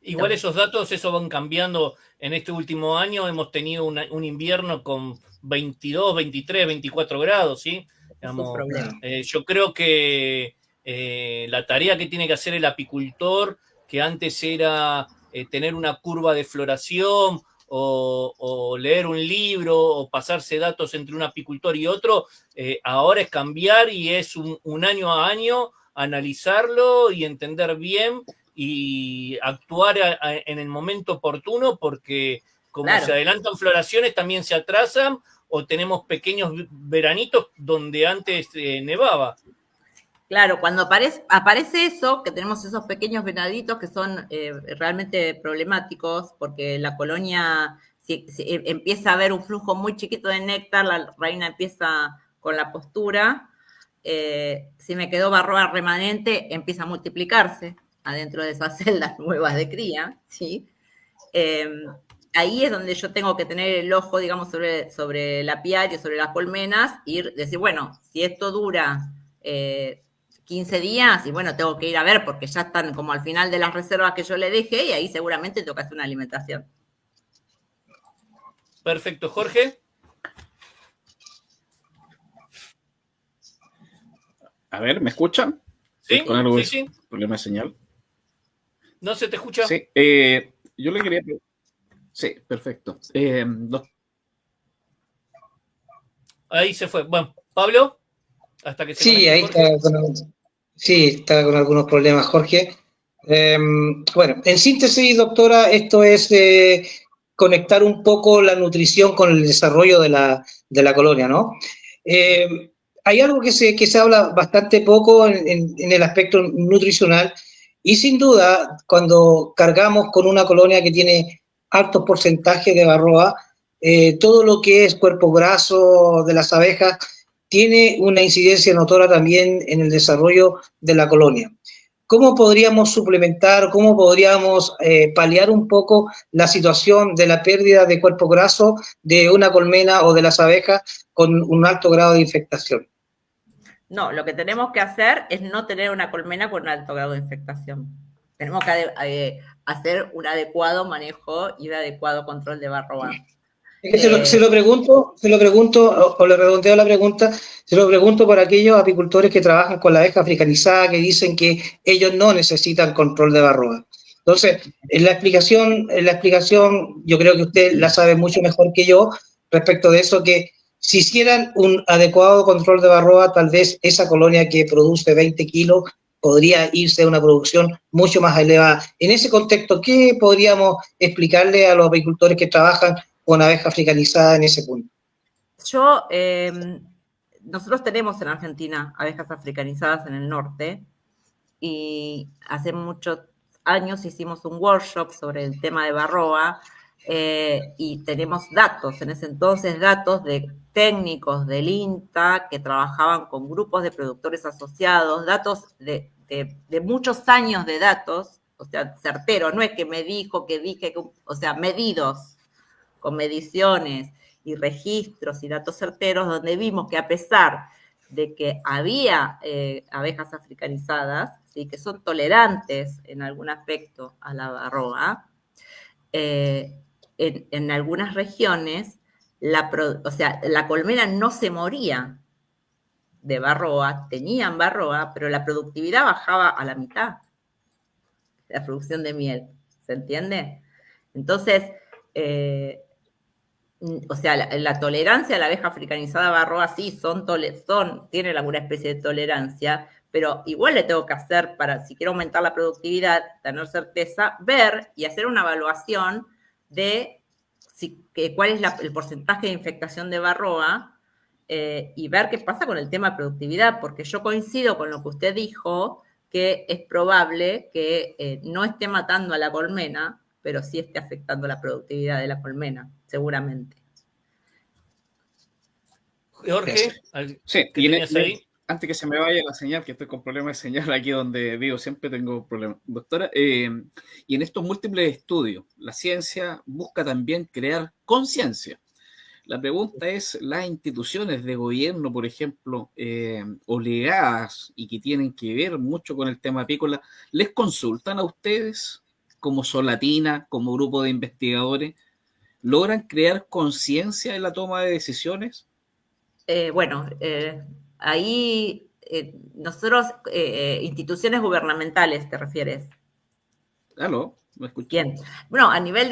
Igual esos datos, eso van cambiando. En este último año hemos tenido un invierno con 22, 23, 24 grados, ¿sí? Digamos, yo creo que la tarea que tiene que hacer el apicultor, que antes era tener una curva de floración o leer un libro o pasarse datos entre un apicultor y otro, ahora es cambiar y es un año a año analizarlo y entender bien y actuar en el momento oportuno, porque como se adelantan floraciones, también se atrasan, o tenemos pequeños veranitos donde antes nevaba.
Claro, cuando aparece eso, que tenemos esos pequeños venaditos que son realmente problemáticos, porque la colonia, si empieza a haber un flujo muy chiquito de néctar, la reina empieza con la postura, si me quedó varroa remanente, empieza a multiplicarse adentro de esas celdas nuevas de cría, ¿sí? Ahí es donde yo tengo que tener el ojo, digamos, sobre el apiario, sobre las colmenas, y decir, bueno, si esto dura 15 días, y bueno, tengo que ir a ver, porque ya están como al final de las reservas que yo le dejé, y ahí seguramente tengo que hacer una alimentación.
Perfecto. Jorge.
A ver, ¿me escuchan?
Sí,
¿Con algo
sí.
problema de señal?
¿No se te escucha?
Sí, yo le quería... Sí, perfecto.
Ahí se fue. Bueno, Pablo, hasta que se
Sí, ahí está con algunos problemas, Jorge. Bueno, en síntesis, doctora, esto es conectar un poco la nutrición con el desarrollo de la colonia, ¿no? Hay algo que se habla bastante poco en el aspecto nutricional, y sin duda, cuando cargamos con una colonia que tiene altos porcentajes de varroa, todo lo que es cuerpo graso de las abejas tiene una incidencia notoria también en el desarrollo de la colonia. ¿Cómo podríamos suplementar, cómo podríamos paliar un poco la situación de la pérdida de cuerpo graso de una colmena o de las abejas con un alto grado de infectación?
No, lo que tenemos que hacer es no tener una colmena con un alto grado de infectación. Tenemos que hacer un adecuado manejo y un adecuado control de varroa.
Se lo pregunto, o le redondeo la pregunta, se lo pregunto por aquellos apicultores que trabajan con la abeja africanizada, que dicen que ellos no necesitan control de varroa. Entonces, la explicación, yo creo que usted la sabe mucho mejor que yo, respecto de eso, que si hicieran un adecuado control de varroa, tal vez esa colonia que produce 20 kilos podría irse a una producción mucho más elevada. En ese contexto, ¿qué podríamos explicarle a los apicultores que trabajan con abeja africanizada en ese punto?
Nosotros tenemos en Argentina abejas africanizadas en el norte, y hace muchos años hicimos un workshop sobre el tema de varroa, y tenemos datos, en ese entonces datos de técnicos del INTA que trabajaban con grupos de productores asociados, datos de muchos años de datos, o sea, certero, no es que me dijo, que dije, o sea, medidos, con mediciones, y registros y datos certeros, donde vimos que a pesar de que había abejas africanizadas, ¿sí?, que son tolerantes en algún aspecto a la varroa, en algunas regiones, o sea, la colmena no se moría de varroa, tenían varroa, pero la productividad bajaba a la mitad, la producción de miel, ¿se entiende? Entonces, o sea, la tolerancia a la abeja africanizada varroa sí, tienen alguna especie de tolerancia, pero igual le tengo que hacer, si quiero aumentar la productividad, tener certeza, ver y hacer una evaluación de cuál es el porcentaje de infectación de varroa, y ver qué pasa con el tema de productividad, porque yo coincido con lo que usted dijo, que es probable que no esté matando a la colmena, pero sí esté afectando la productividad de la colmena, seguramente.
Jorge,
sí,
¿qué tenías ahí?
Antes que se me vaya la señal, que estoy con problemas de señal aquí donde vivo, siempre tengo problemas. Doctora, y en estos múltiples estudios, la ciencia busca también crear conciencia. La pregunta es, las instituciones de gobierno, por ejemplo, obligadas y que tienen que ver mucho con el tema apícola, ¿les consultan a ustedes como Solatina, como grupo de investigadores? ¿Logran crear conciencia en la toma de decisiones?
Bueno, ahí nosotros, instituciones gubernamentales, ¿te refieres?
¿Aló? ¿Me escuchas?
Bien. Bueno, a nivel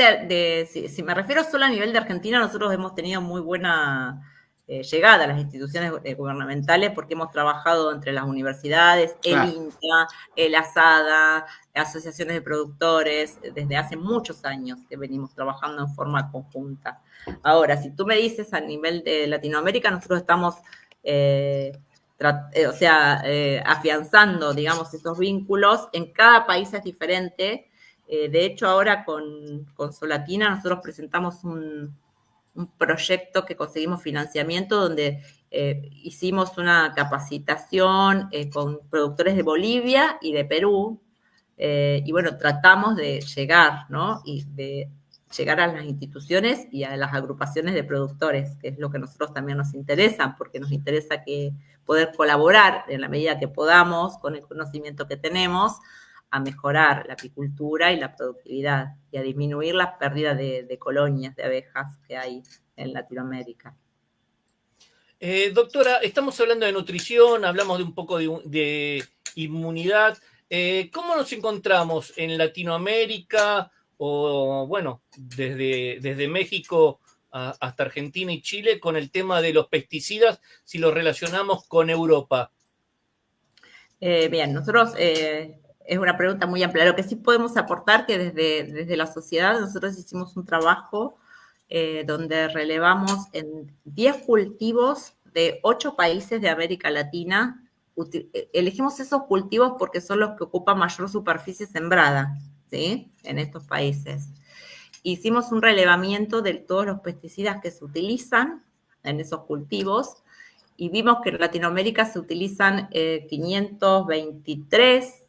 si me refiero solo a nivel de Argentina, nosotros hemos tenido muy buena llegada a las instituciones gubernamentales porque hemos trabajado entre las universidades, el INTA, el ASADA, asociaciones de productores, desde hace muchos años que venimos trabajando en forma conjunta. Ahora, si tú me dices a nivel de Latinoamérica, nosotros estamos afianzando, digamos, esos vínculos. En cada país es diferente. De hecho, ahora con Solatina nosotros presentamos un proyecto que conseguimos financiamiento donde hicimos una capacitación con productores de Bolivia y de Perú. Y bueno, tratamos de llegar, ¿no? Y de llegar a las instituciones y a las agrupaciones de productores, que es lo que a nosotros también nos interesa, porque nos interesa poder colaborar en la medida que podamos con el conocimiento que tenemos a mejorar la apicultura y la productividad y a disminuir las pérdidas de colonias de abejas que hay en Latinoamérica.
Doctora, estamos hablando de nutrición, hablamos de un poco de inmunidad. ¿Cómo nos encontramos en Latinoamérica o, bueno, desde México hasta Argentina y Chile con el tema de los pesticidas si los relacionamos con Europa?
Bien, nosotros... es una pregunta muy amplia. Lo que sí podemos aportar que desde la sociedad nosotros hicimos un trabajo donde relevamos en 10 cultivos de 8 países de América Latina. Elegimos esos cultivos porque son los que ocupan mayor superficie sembrada, ¿sí?, en estos países. Hicimos un relevamiento de todos los pesticidas que se utilizan en esos cultivos y vimos que en Latinoamérica se utilizan 523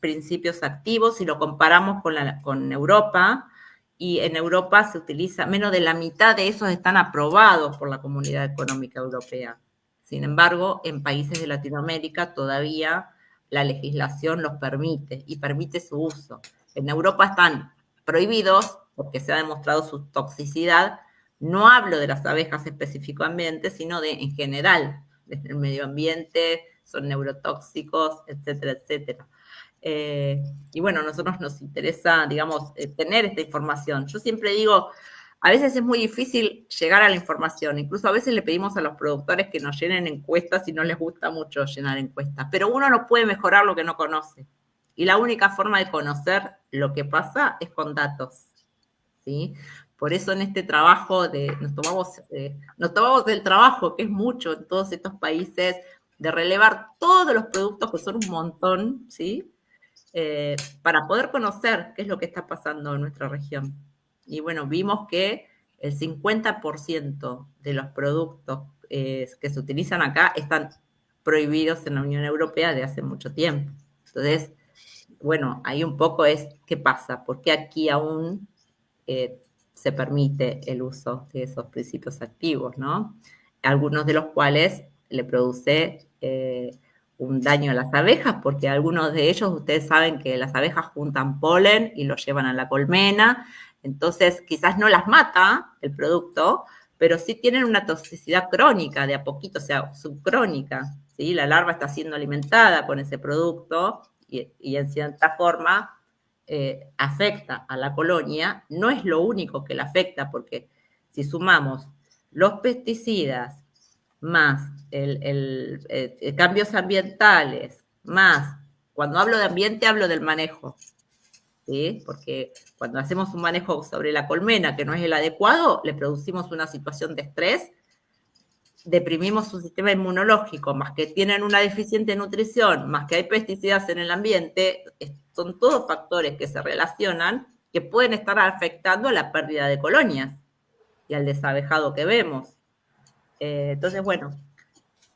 principios activos y lo comparamos con Europa, y en Europa se utiliza, menos de la mitad de esos están aprobados por la Comunidad Económica Europea. Sin embargo, en países de Latinoamérica todavía la legislación los permite y permite su uso. En Europa están prohibidos porque se ha demostrado su toxicidad. No hablo de las abejas específicamente, sino en general, desde el medio ambiente, son neurotóxicos, etcétera, etcétera. Y bueno, a nosotros nos interesa, digamos, tener esta información. Yo siempre digo, a veces es muy difícil llegar a la información. Incluso a veces le pedimos a los productores que nos llenen encuestas y no les gusta mucho llenar encuestas. Pero uno no puede mejorar lo que no conoce. Y la única forma de conocer lo que pasa es con datos, ¿sí? Por eso en este trabajo nos tomamos el trabajo, que es mucho en todos estos países, de relevar todos los productos, que son un montón, ¿sí?, para poder conocer qué es lo que está pasando en nuestra región. Y bueno, vimos que el 50% de los productos que se utilizan acá están prohibidos en la Unión Europea de hace mucho tiempo. Entonces, bueno, ahí un poco es qué pasa, por qué aquí aún se permite el uso de esos principios activos, ¿no? Algunos de los cuales le produce un daño a las abejas, porque algunos de ellos, ustedes saben que las abejas juntan polen y lo llevan a la colmena, entonces quizás no las mata el producto, pero sí tienen una toxicidad crónica de a poquito, o sea, subcrónica, ¿sí? La larva está siendo alimentada con ese producto y en cierta forma afecta a la colonia. No es lo único que la afecta, porque si sumamos los pesticidas, más cambios ambientales, más, cuando hablo de ambiente hablo del manejo, ¿sí? Porque cuando hacemos un manejo sobre la colmena que no es el adecuado, le producimos una situación de estrés, deprimimos su sistema inmunológico, más que tienen una deficiente nutrición, más que hay pesticidas en el ambiente, son todos factores que se relacionan que pueden estar afectando a la pérdida de colonias y al desabejado que vemos. Entonces, bueno,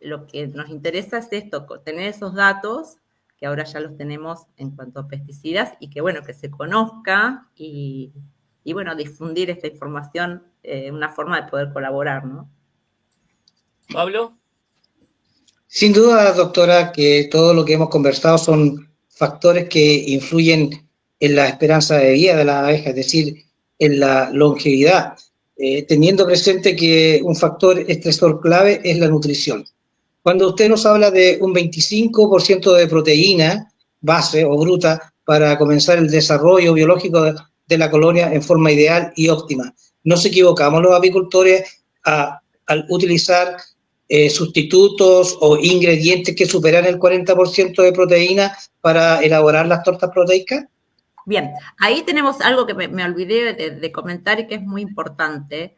lo que nos interesa es esto, tener esos datos, que ahora ya los tenemos en cuanto a pesticidas, y que, bueno, que se conozca y bueno, difundir esta información, una forma de poder colaborar, ¿no?
Pablo.
Sin duda, doctora, que todo lo que hemos conversado son factores que influyen en la esperanza de vida de la abeja, es decir, en la longevidad, teniendo presente que un factor estresor clave es la nutrición. Cuando usted nos habla de un 25% de proteína base o bruta para comenzar el desarrollo biológico de la colonia en forma ideal y óptima, ¿nos equivocamos los apicultores al utilizar sustitutos o ingredientes que superan el 40% de proteína para elaborar las tortas proteicas?
Bien, ahí tenemos algo que me olvidé de comentar y que es muy importante.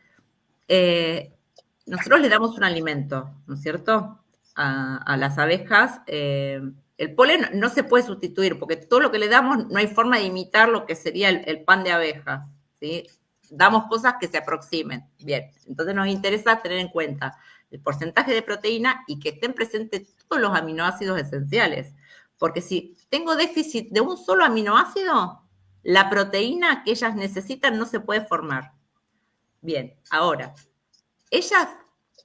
Nosotros le damos un alimento, ¿no es cierto?, a las abejas. El polen no se puede sustituir, porque todo lo que le damos no hay forma de imitar lo que sería el pan de abejas, ¿sí? Damos cosas que se aproximen. Bien, entonces nos interesa tener en cuenta el porcentaje de proteína y que estén presentes todos los aminoácidos esenciales. Porque si tengo déficit de un solo aminoácido, la proteína que ellas necesitan no se puede formar. Bien, ahora,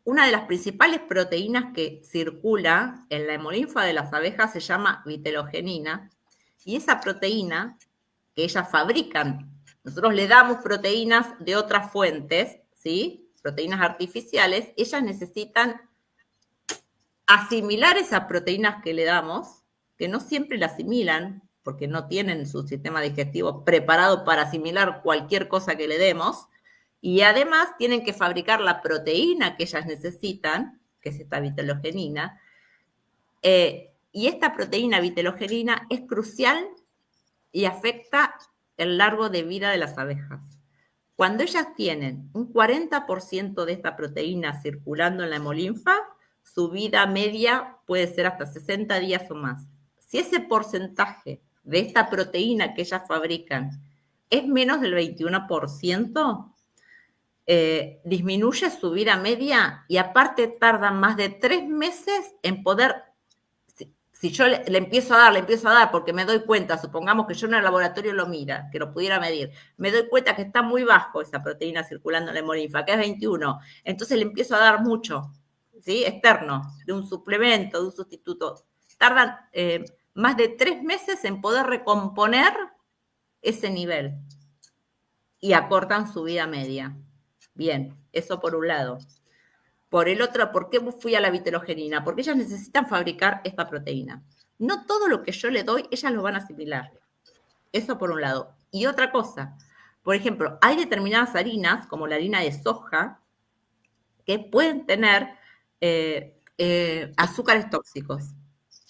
una de las principales proteínas que circula en la hemolinfa de las abejas se llama vitelogenina, y esa proteína que ellas fabrican, nosotros le damos proteínas de otras fuentes, ¿sí?, proteínas artificiales, ellas necesitan asimilar esas proteínas que le damos, que no siempre la asimilan, porque no tienen su sistema digestivo preparado para asimilar cualquier cosa que le demos, y además tienen que fabricar la proteína que ellas necesitan, que es esta vitelogenina, y esta proteína vitelogenina es crucial y afecta el largo de vida de las abejas. Cuando ellas tienen un 40% de esta proteína circulando en la hemolinfa, su vida media puede ser hasta 60 días o más. Si ese porcentaje de esta proteína que ellas fabrican es menos del 21%, disminuye su vida media y aparte tardan más de 3 meses en poder, si yo le empiezo a dar porque me doy cuenta, supongamos que yo en el laboratorio lo mira, que lo pudiera medir, me doy cuenta que está muy bajo esa proteína circulando en la hemolinfa, que es 21, entonces le empiezo a dar mucho, ¿sí?, externo, de un suplemento, de un sustituto. Tardan más de 3 meses en poder recomponer ese nivel y acortan su vida media. Bien, eso por un lado. Por el otro, ¿por qué fui a la vitelogenina? Porque ellas necesitan fabricar esta proteína. No todo lo que yo le doy, ellas lo van a asimilar. Eso por un lado. Y otra cosa, por ejemplo, hay determinadas harinas, como la harina de soja, que pueden tener azúcares tóxicos,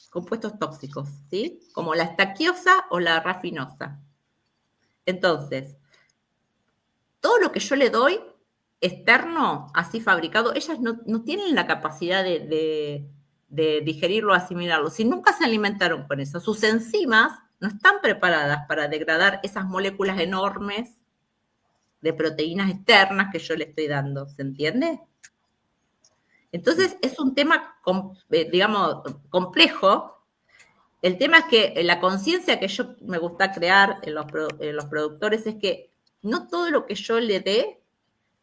compuestos tóxicos, ¿sí?, como la estaquiosa o la rafinosa. Entonces, todo lo que yo le doy externo, así fabricado, ellas no tienen la capacidad de digerirlo, asimilarlo. Si nunca se alimentaron con eso, sus enzimas no están preparadas para degradar esas moléculas enormes de proteínas externas que yo le estoy dando. ¿Se entiende? Entonces, es un tema, digamos, complejo. El tema es que la conciencia que yo me gusta crear en los productores es que no todo lo que yo le dé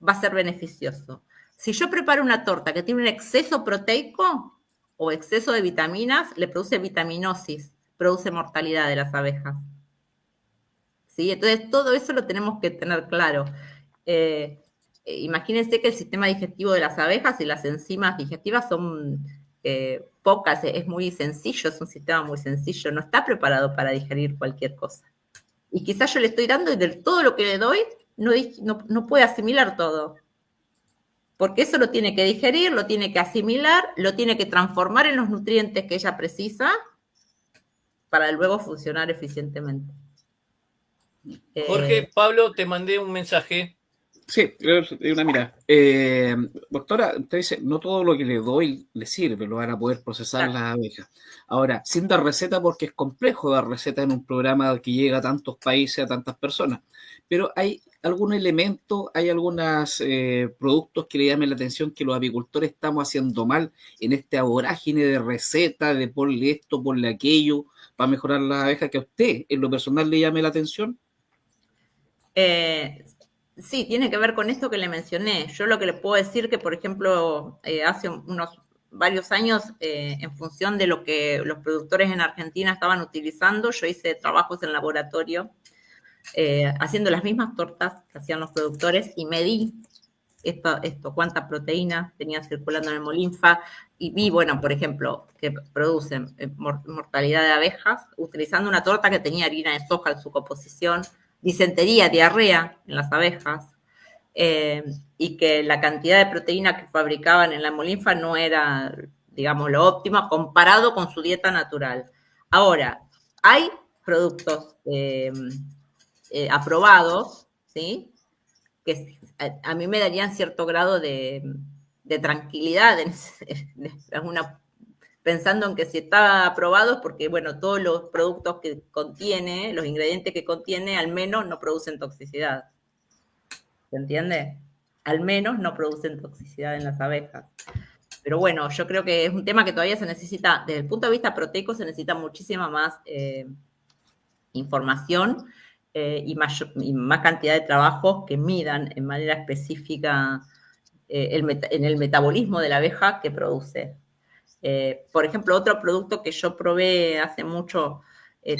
va a ser beneficioso. Si yo preparo una torta que tiene un exceso proteico o exceso de vitaminas, le produce vitaminosis, produce mortalidad de las abejas. ¿Sí? Entonces, todo eso lo tenemos que tener claro. Imagínense que el sistema digestivo de las abejas y las enzimas digestivas son pocas, es muy sencillo, es un sistema muy sencillo, no está preparado para digerir cualquier cosa. Y quizás yo le estoy dando y de todo lo que le doy no puede asimilar todo. Porque eso lo tiene que digerir, lo tiene que asimilar, lo tiene que transformar en los nutrientes que ella precisa para luego funcionar eficientemente.
Jorge, Pablo, te mandé un mensaje.
Sí, una mirada. Doctora, usted dice, no todo lo que le doy le sirve, lo van a poder procesar
Claro.
las abejas. Ahora, sin dar receta, porque es complejo dar receta en un programa que llega a tantos países, a tantas personas, pero hay algún elemento, hay algunos productos que le llamen la atención que los apicultores estamos haciendo mal en esta vorágine de receta, de ponle esto, ponle aquello, para mejorar las abejas, que a usted en lo personal le llame la atención.
Sí, tiene que ver con esto que le mencioné. Yo lo que le puedo decir que, por ejemplo, hace varios años, en función de lo que los productores en Argentina estaban utilizando, yo hice trabajos en laboratorio haciendo las mismas tortas que hacían los productores y medí cuánta proteína tenía circulando en el hemolinfa y vi, bueno, por ejemplo, que producen mortalidad de abejas utilizando una torta que tenía harina de soja en su composición, disentería, diarrea en las abejas, y que la cantidad de proteína que fabricaban en la hemolinfa no era, digamos, lo óptimo comparado con su dieta natural. Ahora, hay productos aprobados, ¿sí? Que a mí me darían cierto grado de tranquilidad pensando en que si está aprobado es porque, bueno, todos los productos que contiene, los ingredientes que contiene, al menos no producen toxicidad. ¿Se entiende? Al menos no producen toxicidad en las abejas. Pero bueno, yo creo que es un tema que todavía se necesita, desde el punto de vista proteico, se necesita muchísima más información y más cantidad de trabajos que midan en manera específica en el metabolismo de la abeja que produce. Por ejemplo, otro producto que yo probé hace mucho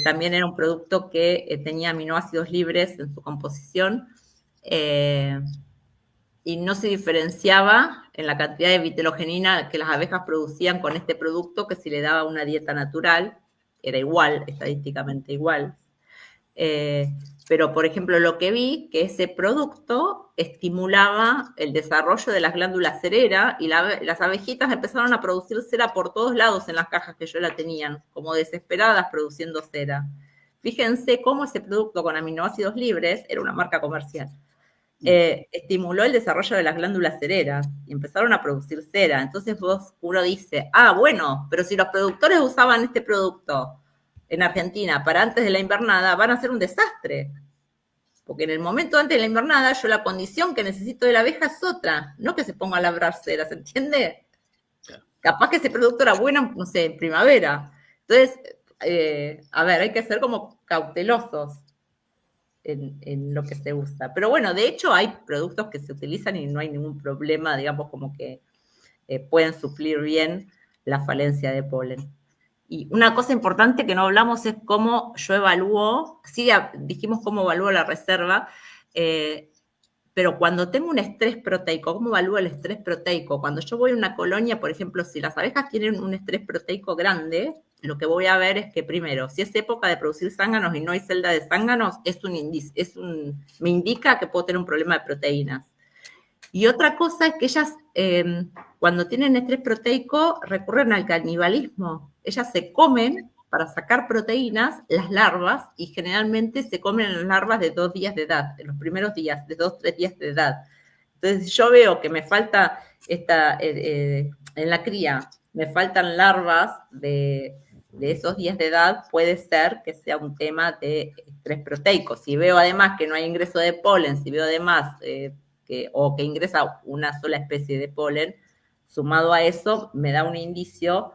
también era un producto que tenía aminoácidos libres en su composición y no se diferenciaba en la cantidad de vitelogenina que las abejas producían con este producto que si le daba una dieta natural, era igual, estadísticamente igual. Pero, por ejemplo, lo que vi, que ese producto estimulaba el desarrollo de las glándulas cerera y las abejitas empezaron a producir cera por todos lados en las cajas que yo la tenían, como desesperadas produciendo cera. Fíjense cómo ese producto con aminoácidos libres, era una marca comercial, estimuló el desarrollo de las glándulas cereras y empezaron a producir cera. Entonces uno dice, bueno, pero si los productores usaban este producto en Argentina para antes de la invernada, van a ser un desastre. Porque en el momento antes de la invernada, yo la condición que necesito de la abeja es otra, no que se ponga a labrar cera, ¿se entiende? Claro. Capaz que ese producto era bueno, no sé, en primavera. Entonces, a ver, hay que ser como cautelosos en lo que se usa. Pero bueno, de hecho hay productos que se utilizan y no hay ningún problema, digamos, como que pueden suplir bien la falencia de polen. Y una cosa importante que no hablamos es cómo yo evalúo, sí dijimos cómo evalúo la reserva, pero cuando tengo un estrés proteico, ¿cómo evalúo el estrés proteico? Cuando yo voy a una colonia, por ejemplo, si las abejas tienen un estrés proteico grande, lo que voy a ver es que primero, si es época de producir zánganos y no hay celda de zánganos, me indica que puedo tener un problema de proteínas. Y otra cosa es que ellas, cuando tienen estrés proteico, recurren al canibalismo. Ellas se comen para sacar proteínas las larvas y generalmente se comen las larvas de 2 días de edad, en los primeros días, de 2, 3 días de edad. Entonces yo veo que me falta en la cría, me faltan larvas de esos días de edad, puede ser que sea un tema de estrés proteico. Si veo además que no hay ingreso de polen, si veo además o que ingresa una sola especie de polen, sumado a eso, me da un indicio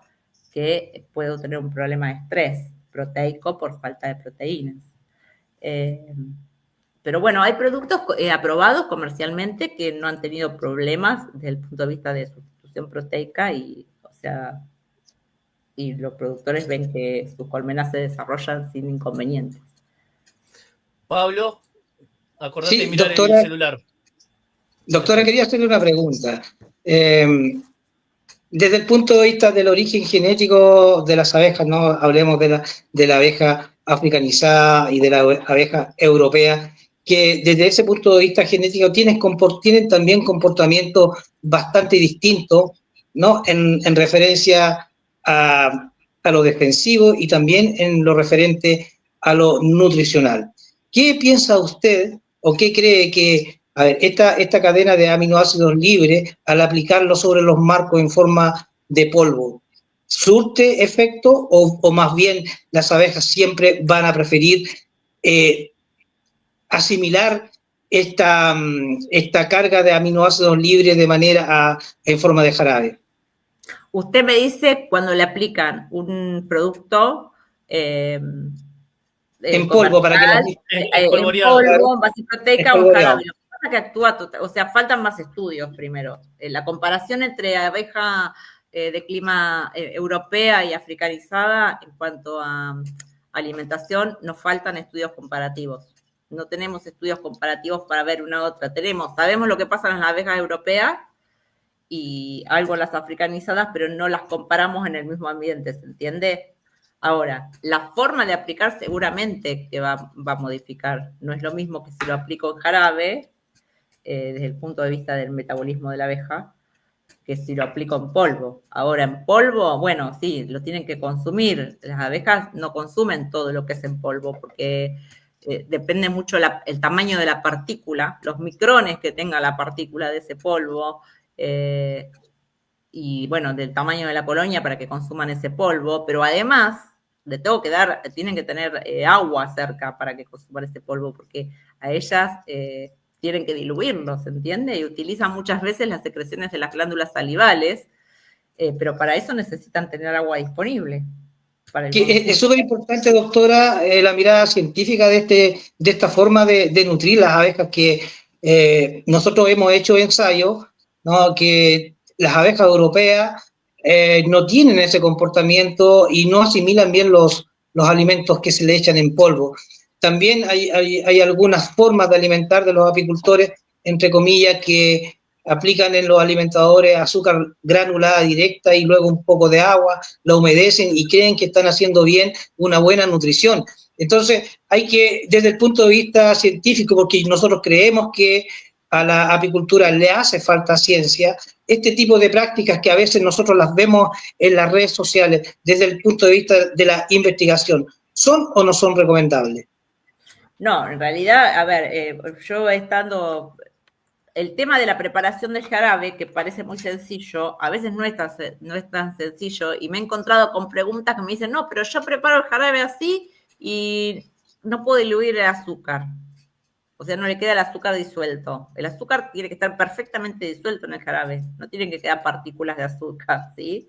que puedo tener un problema de estrés proteico por falta de proteínas. Pero bueno, hay productos aprobados comercialmente que no han tenido problemas desde el punto de vista de sustitución proteica y, o sea, y los productores ven que sus colmenas se desarrollan sin inconvenientes.
Pablo, acordate
Sí,
de mirar el
doctora,
celular.
doctora, quería hacerle una pregunta. Desde el punto de vista del origen genético de las abejas, no hablemos de la abeja africanizada y de la abeja europea, que desde ese punto de vista genético tienen también comportamientos bastante distintos, ¿no? En referencia a lo defensivo y también en lo referente a lo nutricional. ¿Qué piensa usted o qué cree que, a ver, esta cadena de aminoácidos libres, al aplicarlo sobre los marcos en forma de polvo, surte efecto o más bien las abejas siempre van a preferir asimilar esta carga de aminoácidos libres de manera en forma de jarabe?
Usted me dice cuando le aplican un producto
En polvo para que las...
en polvo, en base proteica o en jarabe. Lo que pasa es que actúa, o sea, faltan más estudios primero. La comparación entre abeja de clima europea y africanizada en cuanto a alimentación, nos faltan estudios comparativos. No tenemos estudios comparativos para ver una u otra. Sabemos lo que pasa en las abejas europeas y algo en las africanizadas, pero no las comparamos en el mismo ambiente, ¿se entiende? Ahora, la forma de aplicar seguramente que va a modificar. No es lo mismo que si lo aplico en jarabe, desde el punto de vista del metabolismo de la abeja, que si lo aplico en polvo. Ahora, en polvo, bueno, sí, lo tienen que consumir. Las abejas no consumen todo lo que es en polvo, porque depende mucho el tamaño de la partícula, los micrones que tenga la partícula de ese polvo, y bueno, del tamaño de la colonia para que consuman ese polvo, pero además tienen que tener agua cerca para que consuman ese polvo, porque a ellas tienen que diluirlo, ¿se entiende? Y utilizan muchas veces las secreciones de las glándulas salivales, pero para eso necesitan tener agua disponible.
Es súper importante, doctora, la mirada científica de esta forma de nutrir las abejas, que nosotros hemos hecho ensayos, ¿no? Que las abejas europeas no tienen ese comportamiento y no asimilan bien los alimentos que se le echan en polvo. También hay algunas formas de alimentar de los apicultores, entre comillas, que aplican en los alimentadores azúcar granulada directa y luego un poco de agua, la humedecen y creen que están haciendo bien una buena nutrición. Entonces, hay que, desde el punto de vista científico, porque nosotros creemos que a la apicultura le hace falta ciencia, este tipo de prácticas que a veces nosotros las vemos en las redes sociales, desde el punto de vista de la investigación, ¿son o no son recomendables?
No, en realidad, a ver, yo estando... El tema de la preparación del jarabe, que parece muy sencillo, a veces no es tan sencillo, y me he encontrado con preguntas que me dicen, no, pero yo preparo el jarabe así y no puedo diluir el azúcar. O sea, no le queda el azúcar disuelto. El azúcar tiene que estar perfectamente disuelto en el jarabe, no tienen que quedar partículas de azúcar, ¿sí?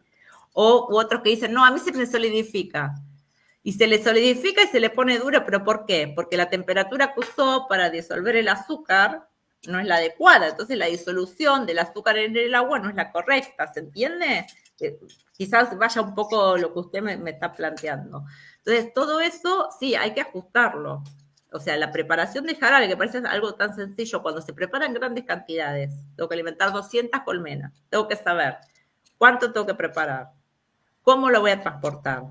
U otros que dicen, no, a mí se me solidifica. Y se le solidifica y se le pone duro, ¿pero por qué? Porque la temperatura que usó para disolver el azúcar no es la adecuada, entonces la disolución del azúcar en el agua no es la correcta, ¿se entiende? Quizás vaya un poco lo que usted me está planteando. Entonces, todo eso, sí, hay que ajustarlo. O sea, la preparación de jarabe, que parece algo tan sencillo, cuando se prepara en grandes cantidades, tengo que alimentar 200 colmenas, tengo que saber cuánto tengo que preparar, cómo lo voy a transportar.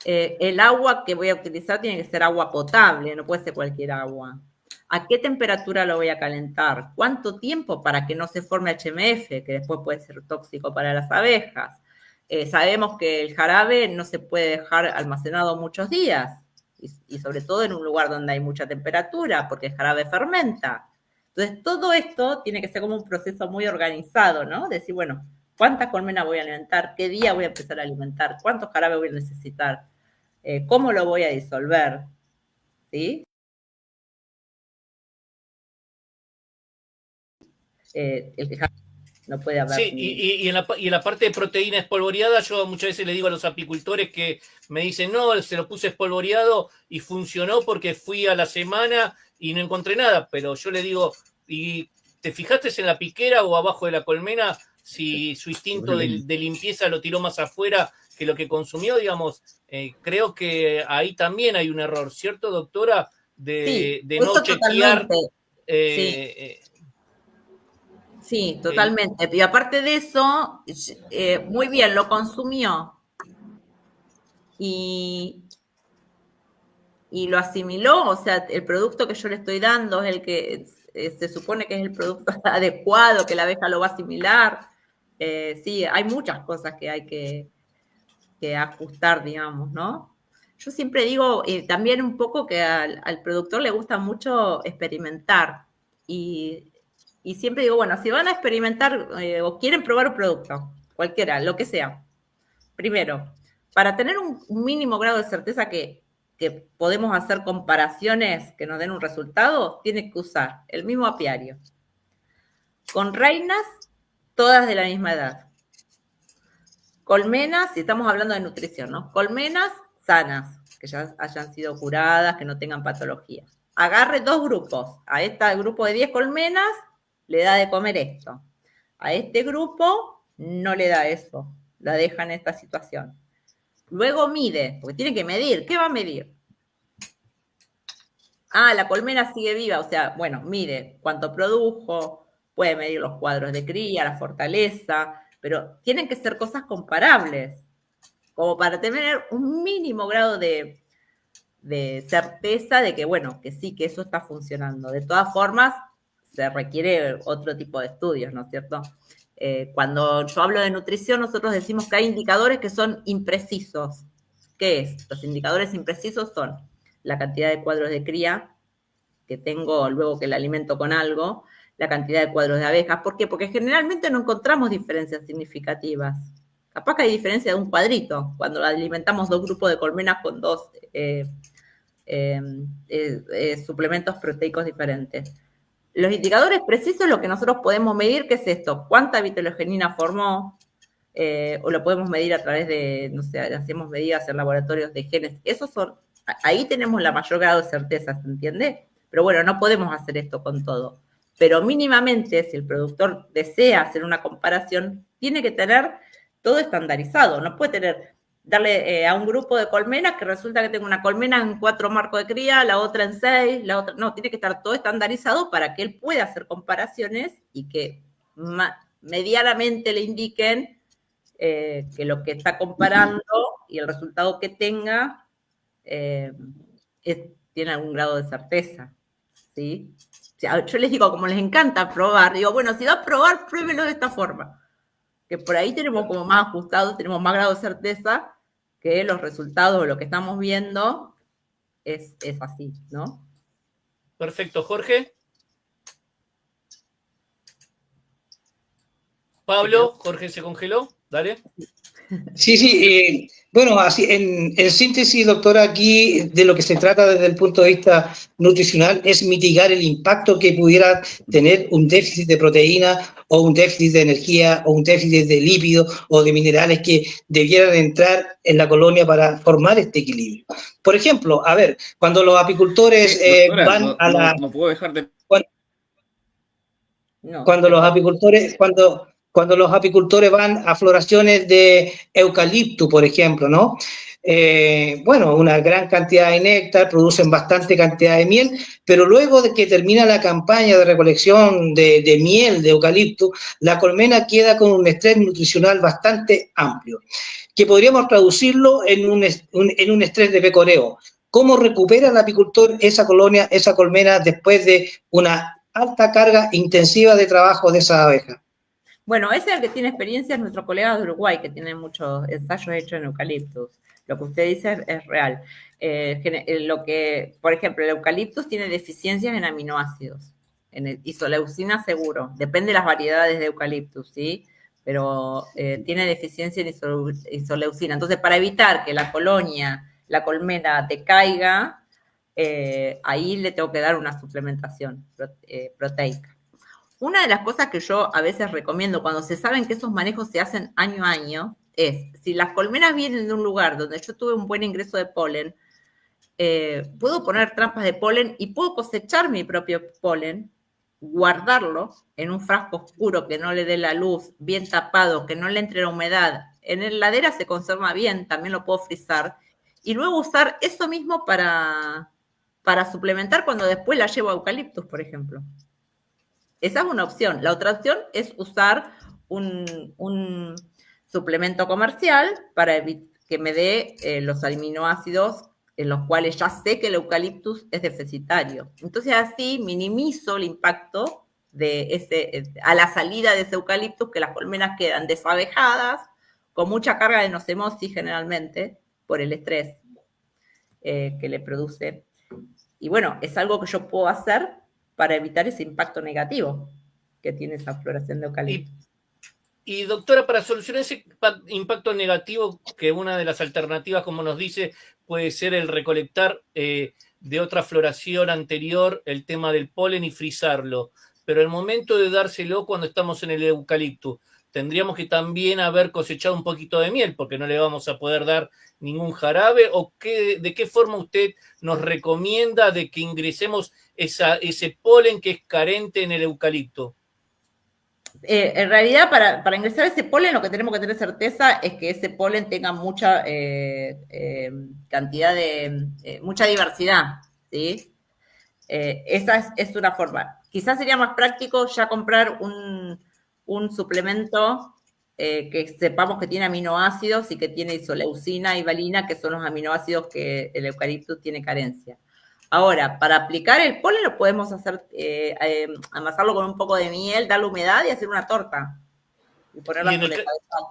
El agua que voy a utilizar tiene que ser agua potable, no puede ser cualquier agua. ¿A qué temperatura lo voy a calentar? ¿Cuánto tiempo para que no se forme HMF, que después puede ser tóxico para las abejas? Sabemos que el jarabe no se puede dejar almacenado muchos días, y sobre todo en un lugar donde hay mucha temperatura, porque el jarabe fermenta. Entonces, todo esto tiene que ser como un proceso muy organizado, ¿no? Decir, bueno, ¿cuántas colmenas voy a alimentar? ¿Qué día voy a empezar a alimentar? ¿Cuántos jarabes voy a necesitar? ¿Cómo lo voy a disolver? ¿Sí? No puede haber.
Sí, y en la parte de proteína espolvoreada, yo muchas veces le digo a los apicultores que me dicen, no, se lo puse espolvoreado y funcionó porque fui a la semana y no encontré nada, pero yo le digo, ¿y te fijaste en la piquera o abajo de la colmena si su instinto de limpieza lo tiró más afuera que lo que consumió? Digamos, creo que ahí también hay un error, ¿cierto, doctora? De no chequear.
Sí, totalmente. Y aparte de eso, muy bien, lo consumió y lo asimiló, o sea, el producto que yo le estoy dando es el que se supone que es el producto adecuado, que la abeja lo va a asimilar. Sí, hay muchas cosas que hay que ajustar, digamos, ¿no? Yo siempre digo también un poco que al productor le gusta mucho experimentar y siempre digo, bueno, si van a experimentar o quieren probar un producto, cualquiera, lo que sea, primero, para tener un mínimo grado de certeza que podemos hacer comparaciones que nos den un resultado, tiene que usar el mismo apiario, con reinas todas de la misma edad, colmenas, si estamos hablando de nutrición, ¿no? Colmenas sanas, que ya hayan sido curadas, que no tengan patología. Agarre 2 grupos, a este grupo de 10 colmenas le da de comer esto, a este grupo no le da eso, la deja en esta situación. Luego mide, porque tiene que medir. ¿Qué va a medir? La colmena sigue viva, o sea, bueno, mide cuánto produjo, puede medir los cuadros de cría, la fortaleza, pero tienen que ser cosas comparables, como para tener un mínimo grado de certeza de que, bueno, que sí, que eso está funcionando. De todas formas, se requiere otro tipo de estudios, ¿no es cierto? Cuando yo hablo de nutrición, nosotros decimos que hay indicadores que son imprecisos. ¿Qué es? Los indicadores imprecisos son la cantidad de cuadros de cría que tengo luego que la alimento con algo, la cantidad de cuadros de abejas. ¿Por qué? Porque generalmente no encontramos diferencias significativas. Capaz que hay diferencia de un cuadrito, cuando alimentamos 2 grupos de colmenas con 2 suplementos proteicos diferentes. Los indicadores precisos, lo que nosotros podemos medir, ¿qué es esto? ¿Cuánta vitelogenina formó? O lo podemos medir a través de, no sé, hacemos medidas en laboratorios de genes. Esos son, ahí tenemos la mayor grado de certeza, ¿se entiende? Pero bueno, no podemos hacer esto con todo. Pero mínimamente, si el productor desea hacer una comparación, tiene que tener todo estandarizado. No puede darle a un grupo de colmenas que resulta que tengo una colmena en 4 marcos de cría, la otra en 6, la otra... No, tiene que estar todo estandarizado para que él pueda hacer comparaciones y que medianamente le indiquen que lo que está comparando y el resultado que tenga tiene algún grado de certeza, ¿sí? O sea, yo les digo, como les encanta probar, digo, bueno, si va a probar, pruébelo de esta forma. Que por ahí tenemos como más ajustados, tenemos más grado de certeza que los resultados, lo que estamos viendo, es así, ¿no?
Perfecto, Jorge. Pablo, Jorge se congeló, dale.
Sí, bueno, así en síntesis, doctora, aquí de lo que se trata desde el punto de vista nutricional es mitigar el impacto que pudiera tener un déficit de proteína o un déficit de energía o un déficit de lípidos o de minerales que debieran entrar en la colonia para formar este equilibrio. Por ejemplo, a ver, cuando los apicultores
doctora,
van a la...
No puedo dejar de...
Cuando los apicultores van a floraciones de eucalipto, por ejemplo, ¿no? Bueno, una gran cantidad de néctar, producen bastante cantidad de miel, pero luego de que termina la campaña de recolección de miel de eucalipto, la colmena queda con un estrés nutricional bastante amplio, que podríamos traducirlo en un estrés de pecoreo. ¿Cómo recupera el apicultor esa colonia, esa colmena, después de una alta carga intensiva de trabajo de esa abeja?
Bueno, ese es el que tiene experiencia, es nuestro colega de Uruguay, que tiene muchos ensayos hechos en eucaliptus. Lo que usted dice es real. Por ejemplo, el eucaliptus tiene deficiencias en aminoácidos, en el isoleucina seguro, depende de las variedades de eucaliptus, ¿sí? Pero tiene deficiencia en isoleucina. Entonces, para evitar que la colmena decaiga, ahí le tengo que dar una suplementación proteica. Una de las cosas que yo a veces recomiendo cuando se saben que esos manejos se hacen año a año es, si las colmenas vienen de un lugar donde yo tuve un buen ingreso de polen, puedo poner trampas de polen y puedo cosechar mi propio polen, guardarlo en un frasco oscuro que no le dé la luz, bien tapado, que no le entre la humedad. En la heladera se conserva bien, también lo puedo frizar. Y luego usar eso mismo para suplementar cuando después la llevo a eucaliptus, por ejemplo. Esa es una opción. La otra opción es usar un suplemento comercial para que me dé los aminoácidos en los cuales ya sé que el eucaliptus es deficitario. Entonces así minimizo el impacto a la salida de ese eucaliptus, que las colmenas quedan desabejadas, con mucha carga de nocemosis generalmente, por el estrés que le produce. Y bueno, es algo que yo puedo hacer para evitar ese impacto negativo que tiene esa floración de eucaliptus.
Y doctora, para solucionar ese impacto negativo, que una de las alternativas, como nos dice, puede ser el recolectar de otra floración anterior el tema del polen y frizarlo, pero el momento de dárselo cuando estamos en el eucalipto, tendríamos que también haber cosechado un poquito de miel, porque no le vamos a poder dar ningún jarabe, o de qué forma usted nos recomienda de que ingresemos ese polen que es carente en el eucalipto.
En realidad, para ingresar ese polen, lo que tenemos que tener certeza es que ese polen tenga mucha cantidad mucha diversidad, ¿sí? Esa es una forma. Quizás sería más práctico ya comprar un suplemento que sepamos que tiene aminoácidos y que tiene isoleucina y valina, que son los aminoácidos que el eucalipto tiene carencia. Ahora, para aplicar el polen lo podemos hacer, amasarlo con un poco de miel, darle humedad y hacer una torta. Y ponerla con el cabezal.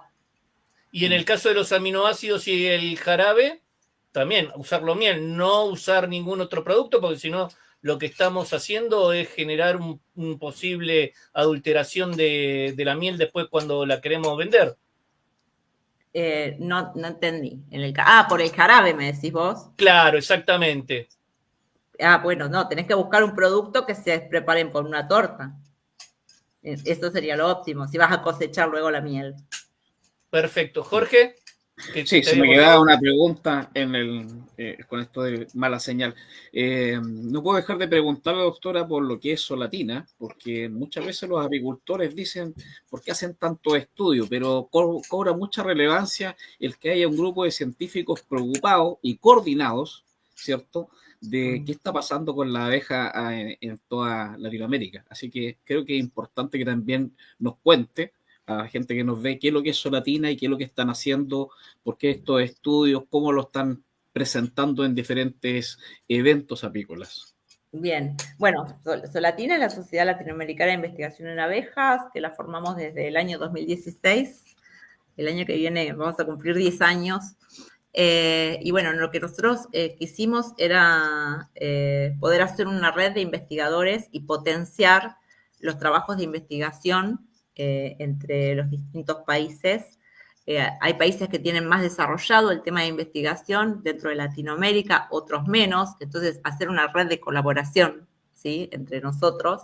Y en el caso de los aminoácidos y el jarabe, también usarlo miel, no usar ningún otro producto, porque si no, lo que estamos haciendo es generar un posible adulteración de la miel después cuando la queremos vender.
No entendí. Por el jarabe me decís vos.
Claro, exactamente.
Bueno, no, tenés que buscar un producto que se preparen por una torta. Eso sería lo óptimo, si vas a cosechar luego la miel.
Perfecto. Jorge.
Sí, se me quedaba una pregunta con esto de mala señal. No puedo dejar de preguntarle, doctora, por lo que es solatina, porque muchas veces los apicultores dicen por qué hacen tanto estudio, pero cobra mucha relevancia el que haya un grupo de científicos preocupados y coordinados, ¿cierto?, de qué está pasando con la abeja en toda Latinoamérica. Así que creo que es importante que también nos cuente a la gente que nos ve qué es lo que es solatina y qué es lo que están haciendo, por qué estos estudios, cómo lo están presentando en diferentes eventos apícolas.
Bien, bueno, Solatina es la Sociedad Latinoamericana de Investigación en Abejas, que la formamos desde el año 2016. El año que viene vamos a cumplir 10 años. Y bueno, lo que nosotros quisimos era poder hacer una red de investigadores y potenciar los trabajos de investigación entre los distintos países. Hay países que tienen más desarrollado el tema de investigación dentro de Latinoamérica, otros menos. Entonces, hacer una red de colaboración, ¿sí?, entre nosotros.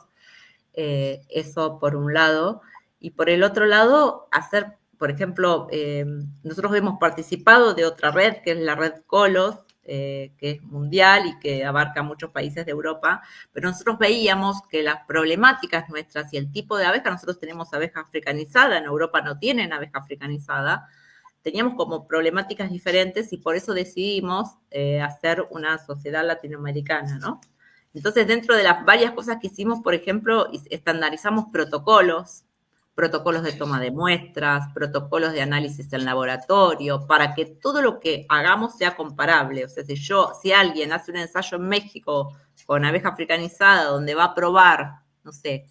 Eso por un lado. Y por el otro lado, hacer, por ejemplo, nosotros hemos participado de otra red, que es la red Colos, que es mundial y que abarca muchos países de Europa, pero nosotros veíamos que las problemáticas nuestras y el tipo de abeja, nosotros tenemos abeja africanizada, en Europa no tienen abeja africanizada, teníamos como problemáticas diferentes y por eso decidimos hacer una sociedad latinoamericana, ¿no? Entonces, dentro de las varias cosas que hicimos, por ejemplo, estandarizamos protocolos de toma de muestras, protocolos de análisis en laboratorio, para que todo lo que hagamos sea comparable. O sea, si alguien hace un ensayo en México con abeja africanizada donde va a probar, no sé,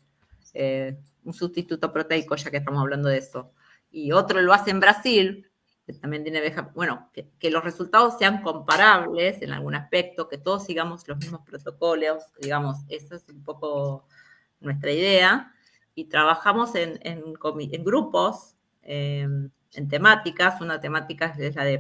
un sustituto proteico, ya que estamos hablando de eso, y otro lo hace en Brasil, que también tiene abeja, bueno, que los resultados sean comparables en algún aspecto, que todos sigamos los mismos protocolos, digamos, esa es un poco nuestra idea. Y trabajamos en grupos, en temáticas. Una temática es la de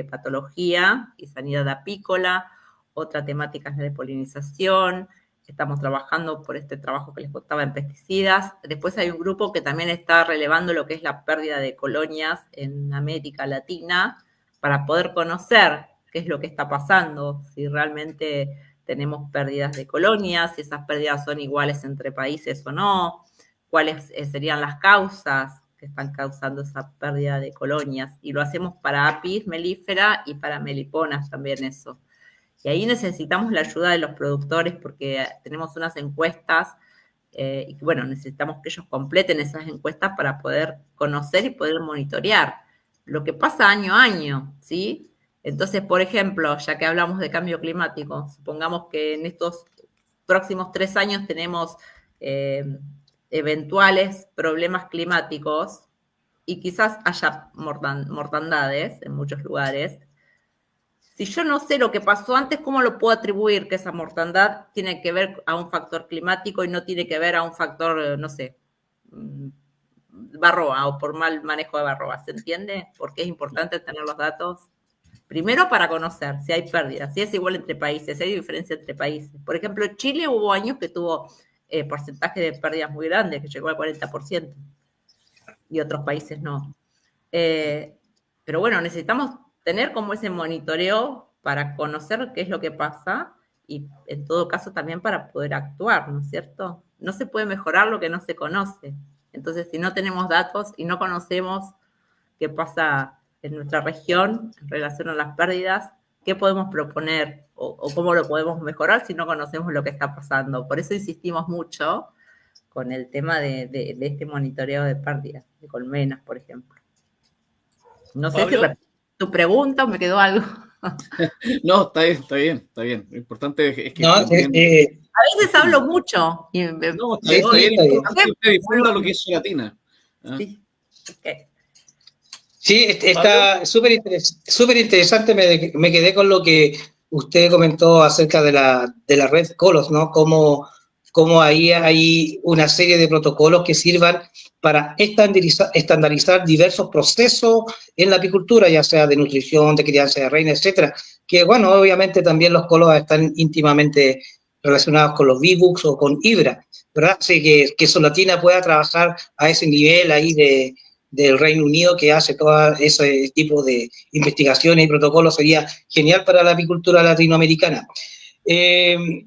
patología y sanidad apícola, otra temática es la de polinización, estamos trabajando por este trabajo que les contaba en pesticidas. Después hay un grupo que también está relevando lo que es la pérdida de colonias en América Latina para poder conocer qué es lo que está pasando, si realmente tenemos pérdidas de colonias, si esas pérdidas son iguales entre países o no, cuáles serían las causas que están causando esa pérdida de colonias. Y lo hacemos para Apis mellifera y para Meliponas también eso. Y ahí necesitamos la ayuda de los productores porque tenemos unas encuestas y bueno, necesitamos que ellos completen esas encuestas para poder conocer y poder monitorear lo que pasa año a año, ¿sí? Entonces, por ejemplo, ya que hablamos de cambio climático, supongamos que en estos próximos 3 años tenemos eventuales problemas climáticos y quizás haya mortandades en muchos lugares. Si yo no sé lo que pasó antes, ¿cómo lo puedo atribuir que esa mortandad tiene que ver a un factor climático y no tiene que ver a un factor, no sé, barroa o por mal manejo de barroa? ¿Se entiende? Porque es importante tener los datos. Primero para conocer si hay pérdidas, si es igual entre países, si hay diferencia entre países. Por ejemplo, en Chile hubo años que tuvo porcentaje de pérdidas muy grandes, que llegó al 40%, y otros países no. Pero bueno, necesitamos tener como ese monitoreo para conocer qué es lo que pasa y en todo caso también para poder actuar, ¿no es cierto? No se puede mejorar lo que no se conoce. Entonces, si no tenemos datos y no conocemos qué pasa en nuestra región en relación a las pérdidas, ¿qué podemos proponer o cómo lo podemos mejorar si no conocemos lo que está pasando? Por eso insistimos mucho con el tema de este monitoreo de pérdidas, de colmenas, por ejemplo. No sé
Pablo,
si tu pregunta o me quedó algo.
No, está bien. Lo importante es que
No,
A veces hablo mucho. Y
no, está
sí,
bien.
está bien.
Que usted difunda lo que es su latina.
Sí. Okay.
Sí, está súper interesante. Me quedé con lo que usted comentó acerca de la red Colos, ¿no? Cómo ahí hay una serie de protocolos que sirvan para estandarizar diversos procesos en la apicultura, ya sea de nutrición, de crianza de reina, etcétera. Que, bueno, obviamente también los colos están íntimamente relacionados con los V-Books o con IBRA, ¿verdad? Así que Solatina pueda trabajar a ese nivel ahí del Reino Unido que hace todo ese tipo de investigaciones y protocolos sería genial para la apicultura latinoamericana.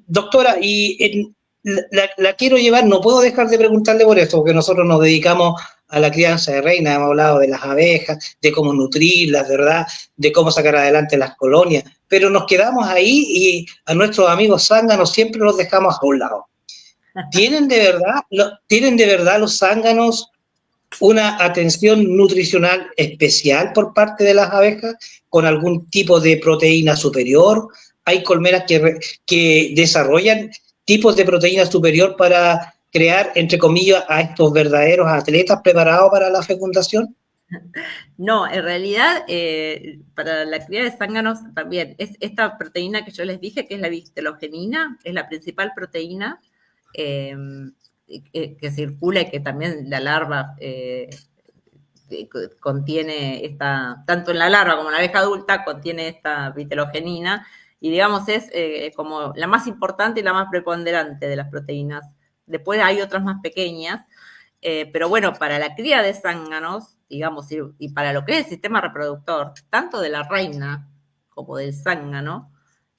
Doctora, la quiero llevar, no puedo dejar de preguntarle por esto, porque nosotros nos dedicamos a la crianza de reinas, hemos hablado de las abejas, de cómo nutrirlas, ¿verdad? De cómo sacar adelante las colonias, pero nos quedamos ahí y a nuestros amigos zánganos siempre los dejamos a un lado. ¿Tienen de verdad los zánganos una atención nutricional especial por parte de las abejas con algún tipo de proteína superior? Hay colmenas que desarrollan tipos de proteína superior para crear, entre comillas, a estos verdaderos atletas preparados para la fecundación.
No, en realidad, para la cría de zánganos también, es esta proteína que yo les dije, que es la vistelogenina, es la principal proteína que circula y que también la larva contiene tanto en la larva como en la abeja adulta, contiene esta vitelogenina, y digamos es como la más importante y la más preponderante de las proteínas. Después hay otras más pequeñas, pero bueno, para la cría de zánganos, digamos, y para lo que es el sistema reproductor, tanto de la reina como del zángano,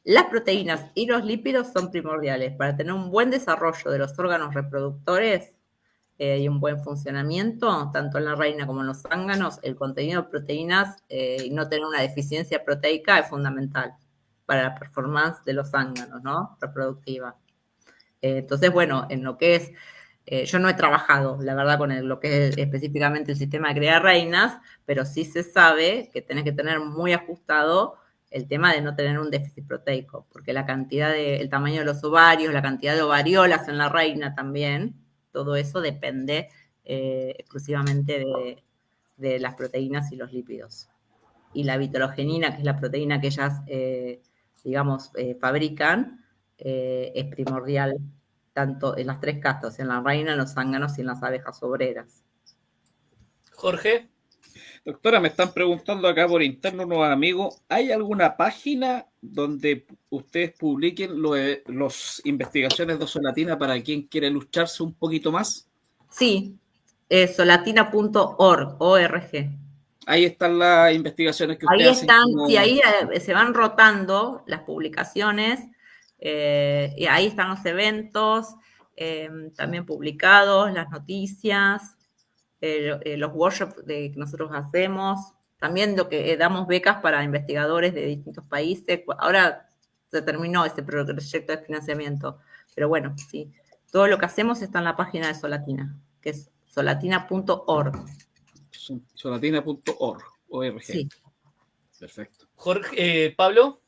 las proteínas y los lípidos son primordiales para tener un buen desarrollo de los órganos reproductores y un buen funcionamiento, tanto en la reina como en los zánganos. El contenido de proteínas y no tener una deficiencia proteica es fundamental para la performance de los zánganos, ¿no? Reproductiva. Entonces, bueno, en lo que es, yo no he trabajado, la verdad, con lo que es específicamente el sistema de cría de reinas, pero sí se sabe que tenés que tener muy ajustado el tema de no tener un déficit proteico, porque la cantidad el tamaño de los ovarios, la cantidad de ovariolas en la reina también, todo eso depende exclusivamente de las proteínas y los lípidos. Y la vitelogenina, que es la proteína que ellas, fabrican, es primordial tanto en las 3 castas, en la reina, en los zánganos y en las abejas obreras.
Jorge.
Doctora, me están preguntando acá por interno unos amigos, ¿hay alguna página donde ustedes publiquen las investigaciones de Solatina para quien quiere lucharse un poquito más?
Sí, solatina.org, org.
Ahí están las investigaciones que
Ahí
ustedes hacen
están,
como...
sí, ahí se van rotando las publicaciones, y ahí están los eventos, también publicados, las noticias, los workshops que nosotros hacemos, también lo que damos becas para investigadores de distintos países. Ahora se terminó ese proyecto de financiamiento, pero bueno, sí, todo lo que hacemos está en la página de Solatina, que es solatina.org.
Solatina.org.
Sí.
Perfecto.
Jorge, Pablo.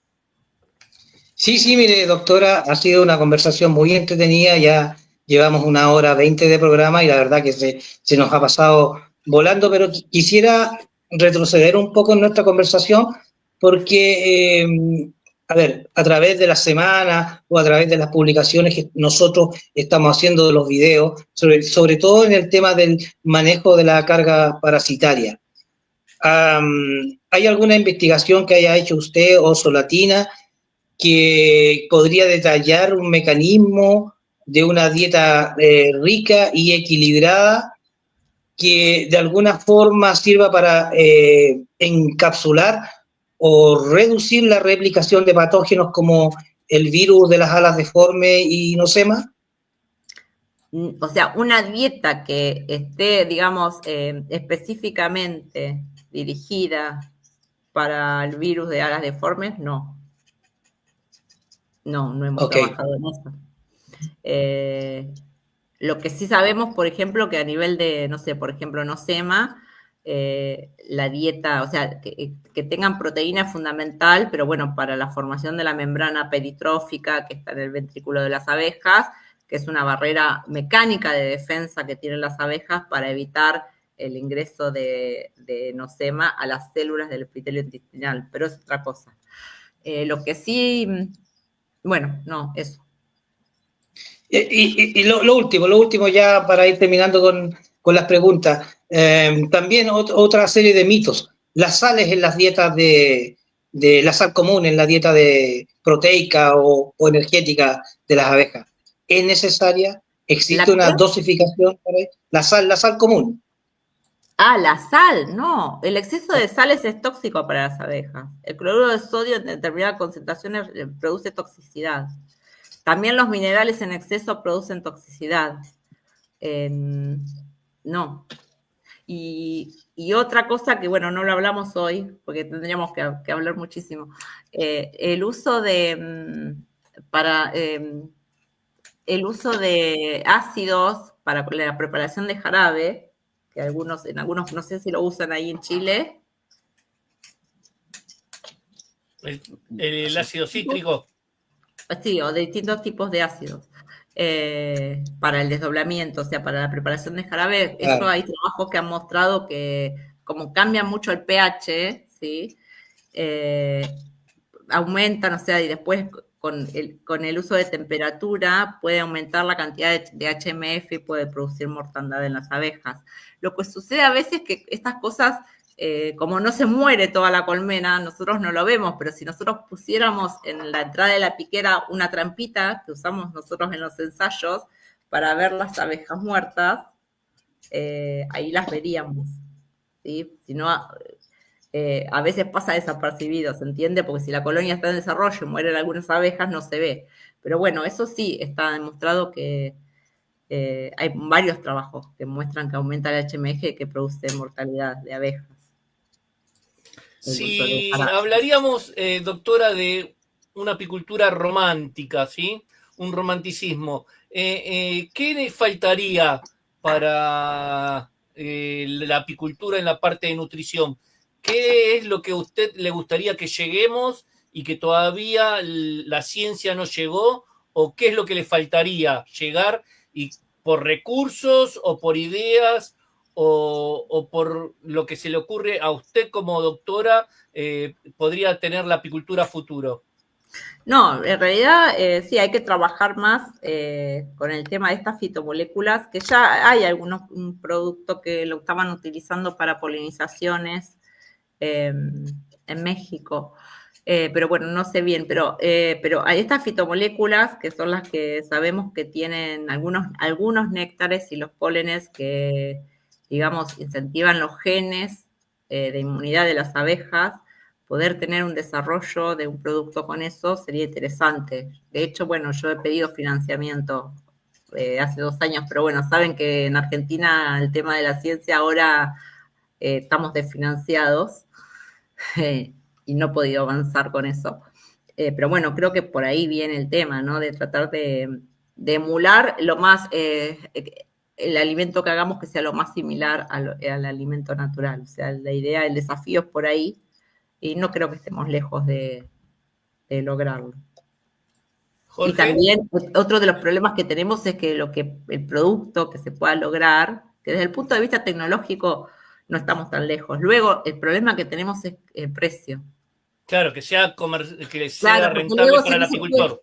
Sí, mire, doctora, ha sido una conversación muy entretenida, ya llevamos 1 hora 20 de programa y la verdad que se nos ha pasado volando, pero quisiera retroceder un poco en nuestra conversación porque, a ver, a través de la semana o a través de las publicaciones que nosotros estamos haciendo de los videos, sobre todo en el tema del manejo de la carga parasitaria. ¿Hay alguna investigación que haya hecho usted o Solatina que podría detallar un mecanismo de una dieta rica y equilibrada que de alguna forma sirva para encapsular o reducir la replicación de patógenos como el virus de las alas deformes y nosema?
O sea, una dieta que esté, digamos, específicamente dirigida para el virus de alas deformes, no. No hemos trabajado en eso. Lo que sí sabemos, por ejemplo, que a nivel de, no sé, por ejemplo, nosema, la dieta, o sea, que tengan proteína es fundamental, pero bueno, para la formación de la membrana peritrófica que está en el ventrículo de las abejas, que es una barrera mecánica de defensa que tienen las abejas para evitar el ingreso de nosema a las células del epitelio intestinal, pero es otra cosa. Lo que sí, bueno, no, eso.
Y lo último ya para ir terminando con las preguntas, también otra serie de mitos. Las sales en las dietas de la sal común, en la dieta de proteica o energética de las abejas, ¿es necesaria? ¿Existe una dosificación para la sal común?
Ah, la sal, no. El exceso de sales es tóxico para las abejas. El cloruro de sodio en determinadas concentraciones produce toxicidad. También los minerales en exceso producen toxicidad. No. Y otra cosa que, bueno, no lo hablamos hoy, porque tendríamos que hablar muchísimo, el uso de el uso de ácidos para la preparación de jarabe, que en algunos no sé si lo usan ahí en Chile.
El ácido cítrico.
Sí, o de distintos tipos de ácidos. Para el desdoblamiento, o sea, para la preparación de jarabe. Claro. Eso hay trabajos que han mostrado que como cambia mucho el pH, ¿sí? Aumentan, o sea, y después con el uso de temperatura puede aumentar la cantidad de HMF y puede producir mortandad en las abejas. Lo que sucede a veces es que estas cosas, como no se muere toda la colmena, nosotros no lo vemos, pero si nosotros pusiéramos en la entrada de la piquera una trampita que usamos nosotros en los ensayos para ver las abejas muertas, ahí las veríamos, ¿sí? Si no, a veces pasa desapercibido, ¿se entiende? Porque si la colonia está en desarrollo y mueren algunas abejas, no se ve. Pero bueno, eso sí está demostrado que hay varios trabajos que muestran que aumenta el HMG que produce mortalidad de abejas.
Si hablaríamos, doctora, de una apicultura romántica, ¿sí? Un romanticismo, ¿qué le faltaría para la apicultura en la parte de nutrición? ¿Qué es lo que a usted le gustaría que lleguemos y que todavía la ciencia no llegó? ¿O qué es lo que le faltaría llegar y por recursos o por ideas o por lo que se le ocurre a usted como doctora podría tener la apicultura futuro?
No, en realidad sí, hay que trabajar más con el tema de estas fitomoléculas, que ya hay un producto que lo estaban utilizando para polinizaciones en México. Pero bueno, no sé bien, pero hay estas fitomoléculas que son las que sabemos que tienen algunos néctares y los pólenes que, digamos, incentivan los genes de inmunidad de las abejas. Poder tener un desarrollo de un producto con eso sería interesante. De hecho, bueno, yo he pedido financiamiento hace 2 años, pero bueno, saben que en Argentina el tema de la ciencia ahora estamos desfinanciados. Y no he podido avanzar con eso. Pero bueno, creo que por ahí viene el tema, ¿no? De tratar de emular lo más, el alimento que hagamos que sea lo más similar al alimento natural. O sea, la idea, el desafío es por ahí y no creo que estemos lejos de lograrlo.
Jorge.
Y también otro de los problemas que tenemos es que el producto que se pueda lograr, que desde el punto de vista tecnológico no estamos tan lejos. Luego, el problema que tenemos es el precio.
Claro, que sea
Claro,
rentable
luego,
para el apicultor.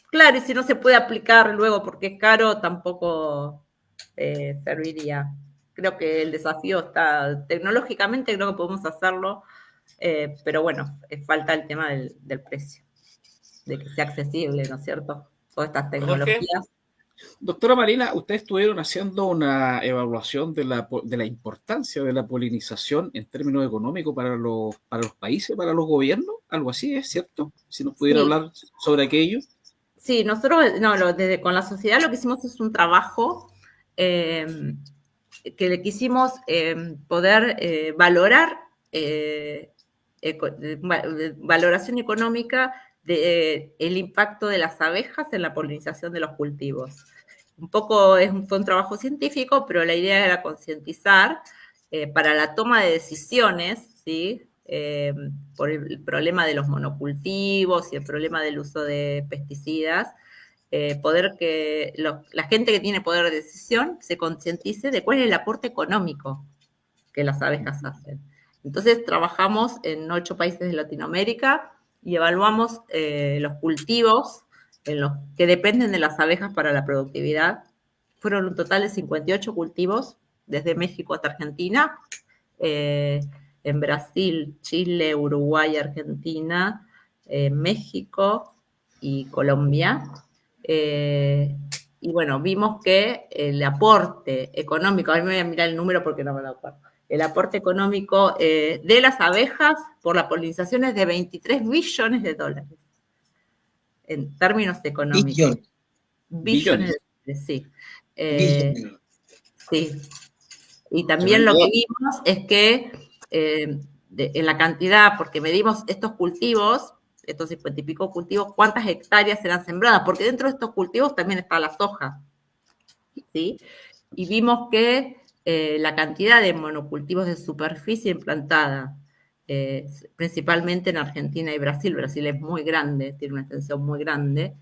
Claro, y si no se puede aplicar luego porque es caro, tampoco serviría. Creo que el desafío está, tecnológicamente creo que podemos hacerlo, pero bueno, falta el tema del precio, de que sea accesible, ¿no es cierto? Todas estas tecnologías.
Jorge.
Doctora Marina, ustedes estuvieron haciendo una evaluación de la importancia de la polinización en términos económicos para los países, para los gobiernos, algo así, ¿es cierto? Si nos pudiera hablar sobre aquello.
Sí, nosotros con la sociedad lo que hicimos es un trabajo que le quisimos poder valorar, valoración económica el impacto de las abejas en la polinización de los cultivos. Un poco fue un trabajo científico, pero la idea era concientizar para la toma de decisiones, ¿sí? Por el problema de los monocultivos y el problema del uso de pesticidas, poder que la gente que tiene poder de decisión se concientice de cuál es el aporte económico que las abejas hacen. Entonces trabajamos en 8 países de Latinoamérica y evaluamos los cultivos que dependen de las abejas para la productividad. Fueron un total de 58 cultivos, desde México hasta Argentina, en Brasil, Chile, Uruguay, Argentina, México y Colombia. Y bueno, vimos que el aporte económico, a mí me voy a mirar el número porque no me lo acuerdo, el aporte económico de las abejas por la polinización es de $23 billones en términos económicos. Billones de dólares, sí. Sí. Y también lo que vimos es que en la cantidad, porque medimos estos cultivos, estos 50 y pico cultivos, cuántas hectáreas eran sembradas, porque dentro de estos cultivos también está la soja, ¿sí? Y vimos que la cantidad de monocultivos de superficie implantada, principalmente en Argentina y Brasil es muy grande, tiene una extensión muy grande.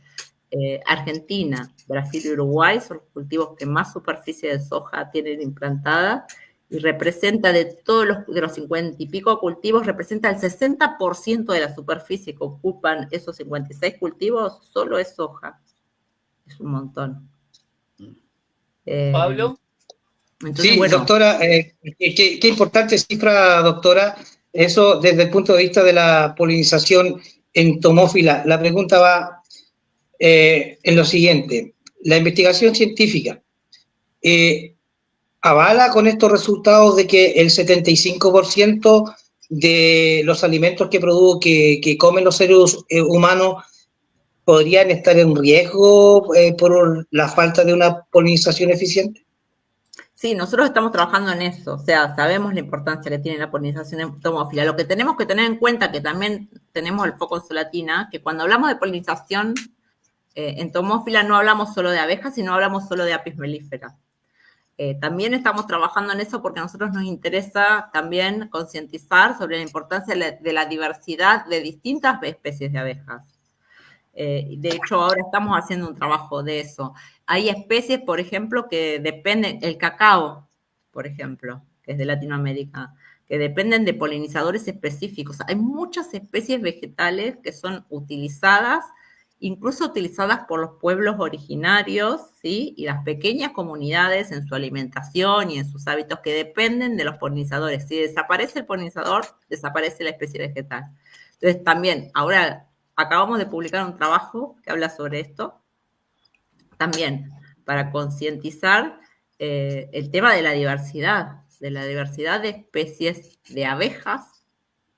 Argentina, Brasil y Uruguay son los cultivos que más superficie de soja tienen implantada y representa de los 50 y pico cultivos, representa el 60% de la superficie que ocupan esos 56 cultivos, solo es soja. Es un montón.
Pablo.
Entonces, sí, bueno, doctora, qué importante cifra, doctora, eso desde el punto de vista de la polinización entomófila. La pregunta va en lo siguiente: la investigación científica avala con estos resultados de que el 75% de los alimentos que comen los seres humanos podrían estar en riesgo por la falta de una polinización eficiente.
Sí, nosotros estamos trabajando en eso, o sea, sabemos la importancia que tiene la polinización entomófila. Lo que tenemos que tener en cuenta, que también tenemos el foco en Solatina, que cuando hablamos de polinización entomófila no hablamos solo de abejas, sino hablamos solo de apis mellifera. También estamos trabajando en eso porque a nosotros nos interesa también concientizar sobre la importancia de la diversidad de distintas especies de abejas. De hecho, ahora estamos haciendo un trabajo de eso. Hay especies, por ejemplo, que dependen, el cacao, por ejemplo, que es de Latinoamérica, que dependen de polinizadores específicos. Hay muchas especies vegetales que son utilizadas, incluso utilizadas por los pueblos originarios, ¿sí? Y las pequeñas comunidades en su alimentación y en sus hábitos que dependen de los polinizadores. Si desaparece el polinizador, desaparece la especie vegetal. Entonces, también, ahora acabamos de publicar un trabajo que habla sobre esto, también para concientizar el tema de la diversidad de especies de abejas,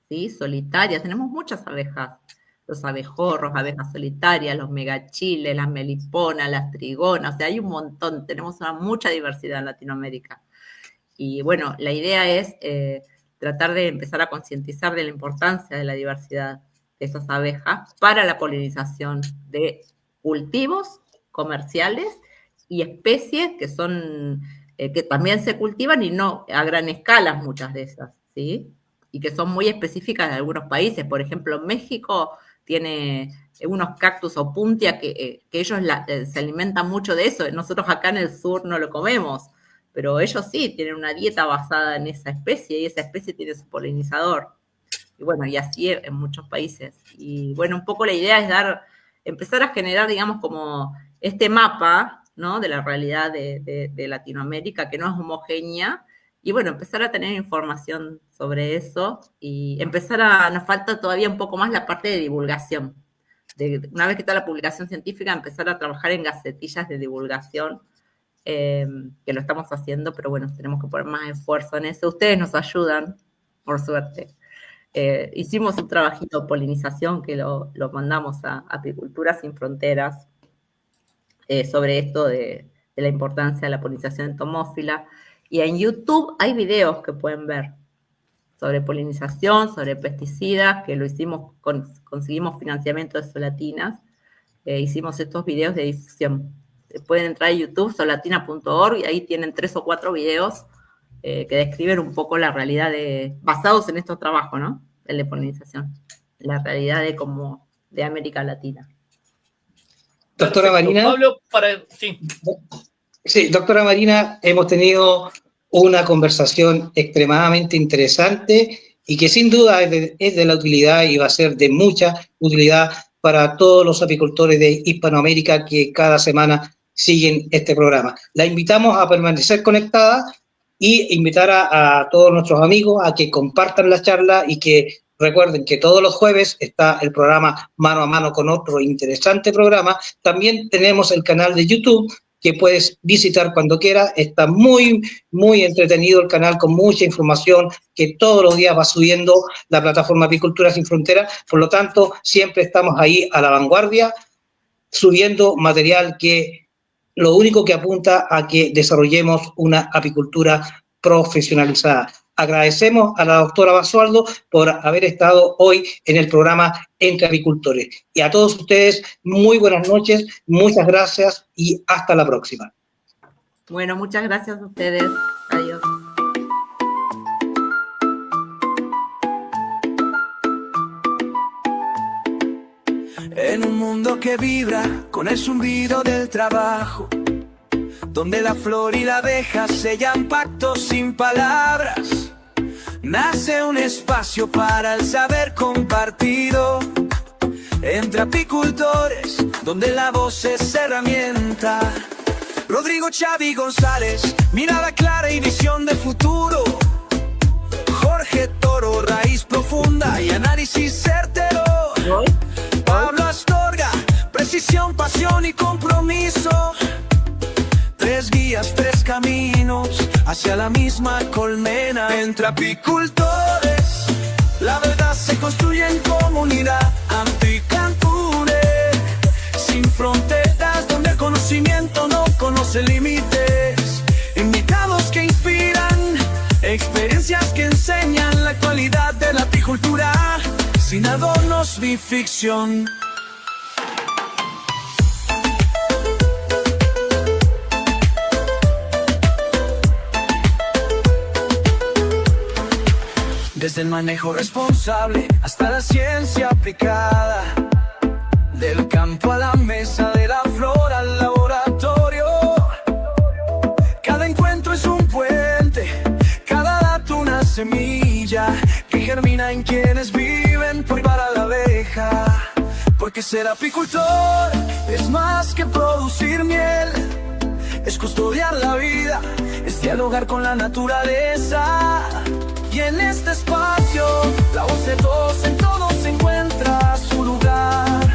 ¿sí? Solitarias. Tenemos muchas abejas, los abejorros, abejas solitarias, los megachiles, las meliponas, las trigonas, o sea, hay un montón, tenemos mucha diversidad en Latinoamérica. Y bueno, la idea es tratar de empezar a concientizar de la importancia de la diversidad de estas abejas para la polinización de cultivos comerciales y especies que son, que también se cultivan y no a gran escala muchas de esas, ¿sí? Y que son muy específicas de algunos países. Por ejemplo, México tiene unos cactus opuntia que ellos se alimentan mucho de eso. Nosotros acá en el sur no lo comemos, pero ellos sí tienen una dieta basada en esa especie y esa especie tiene su polinizador. Y bueno, y así en muchos países. Y bueno, un poco la idea es empezar a generar, digamos, como este mapa, ¿no? De la realidad de Latinoamérica, que no es homogénea, y bueno, empezar a tener información sobre eso y nos falta todavía un poco más la parte de divulgación. Una vez que está la publicación científica, empezar a trabajar en gacetillas de divulgación, que lo estamos haciendo, pero bueno, tenemos que poner más esfuerzo en eso. Ustedes nos ayudan, por suerte. Hicimos un trabajito de polinización que lo mandamos a Apicultura Sin Fronteras sobre esto de la importancia de la polinización entomófila. Y en YouTube hay videos que pueden ver sobre polinización, sobre pesticidas, que lo hicimos, conseguimos financiamiento de Solatinas. Hicimos estos videos de difusión. Pueden entrar a YouTube, solatina.org, y ahí tienen 3 o 4 videos que describen un poco la realidad basados en estos trabajos, ¿no? El de polinización. La realidad de América Latina.
Doctora Marina.
Pablo, sí.
Sí, doctora Marina, hemos tenido una conversación extremadamente interesante y que sin duda es de la utilidad y va a ser de mucha utilidad para todos los apicultores de Hispanoamérica que cada semana siguen este programa. La invitamos a permanecer conectada y invitar a todos nuestros amigos a que compartan la charla y que recuerden que todos los jueves está el programa Mano a Mano con otro interesante programa. También tenemos el canal de YouTube que puedes visitar cuando quieras. Está muy, muy entretenido el canal con mucha información que todos los días va subiendo la plataforma Apicultura Sin Fronteras. Por lo tanto, siempre estamos ahí a la vanguardia, subiendo material que lo único que apunta a que desarrollemos una apicultura profesionalizada. Agradecemos a la doctora Basualdo por haber estado hoy en el programa Entre Apicultores. Y a todos ustedes, muy buenas noches, muchas gracias y hasta la próxima.
Bueno, muchas gracias a ustedes. Adiós.
En un mundo que vibra con el zumbido del trabajo, donde la flor y la abeja sellan pactos sin palabras, nace un espacio para el saber compartido entre apicultores, donde la voz es herramienta. Rodrigo Xavi González, mirada clara y visión de futuro. Jorge Toro, raíz profunda y análisis certero. Pablo Astorga, precisión, pasión y compromiso. 3 guías, 3 caminos hacia la misma colmena. Entre apicultores, la verdad se construye en comunidad. Apicultores sin fronteras, donde el conocimiento no conoce límites. Invitados que inspiran, experiencias que enseñan la actualidad de la apicultura, sin adornos ni ficción. Desde el manejo responsable hasta la ciencia aplicada, del campo a la mesa, de la flor al laboratorio. Cada encuentro es un puente, cada dato una semilla. germina en quienes viven por y para la abeja. Porque ser apicultor es más que producir miel, es custodiar la vida, es dialogar con la naturaleza. Y en este espacio, la voz de todos en todos encuentra su lugar.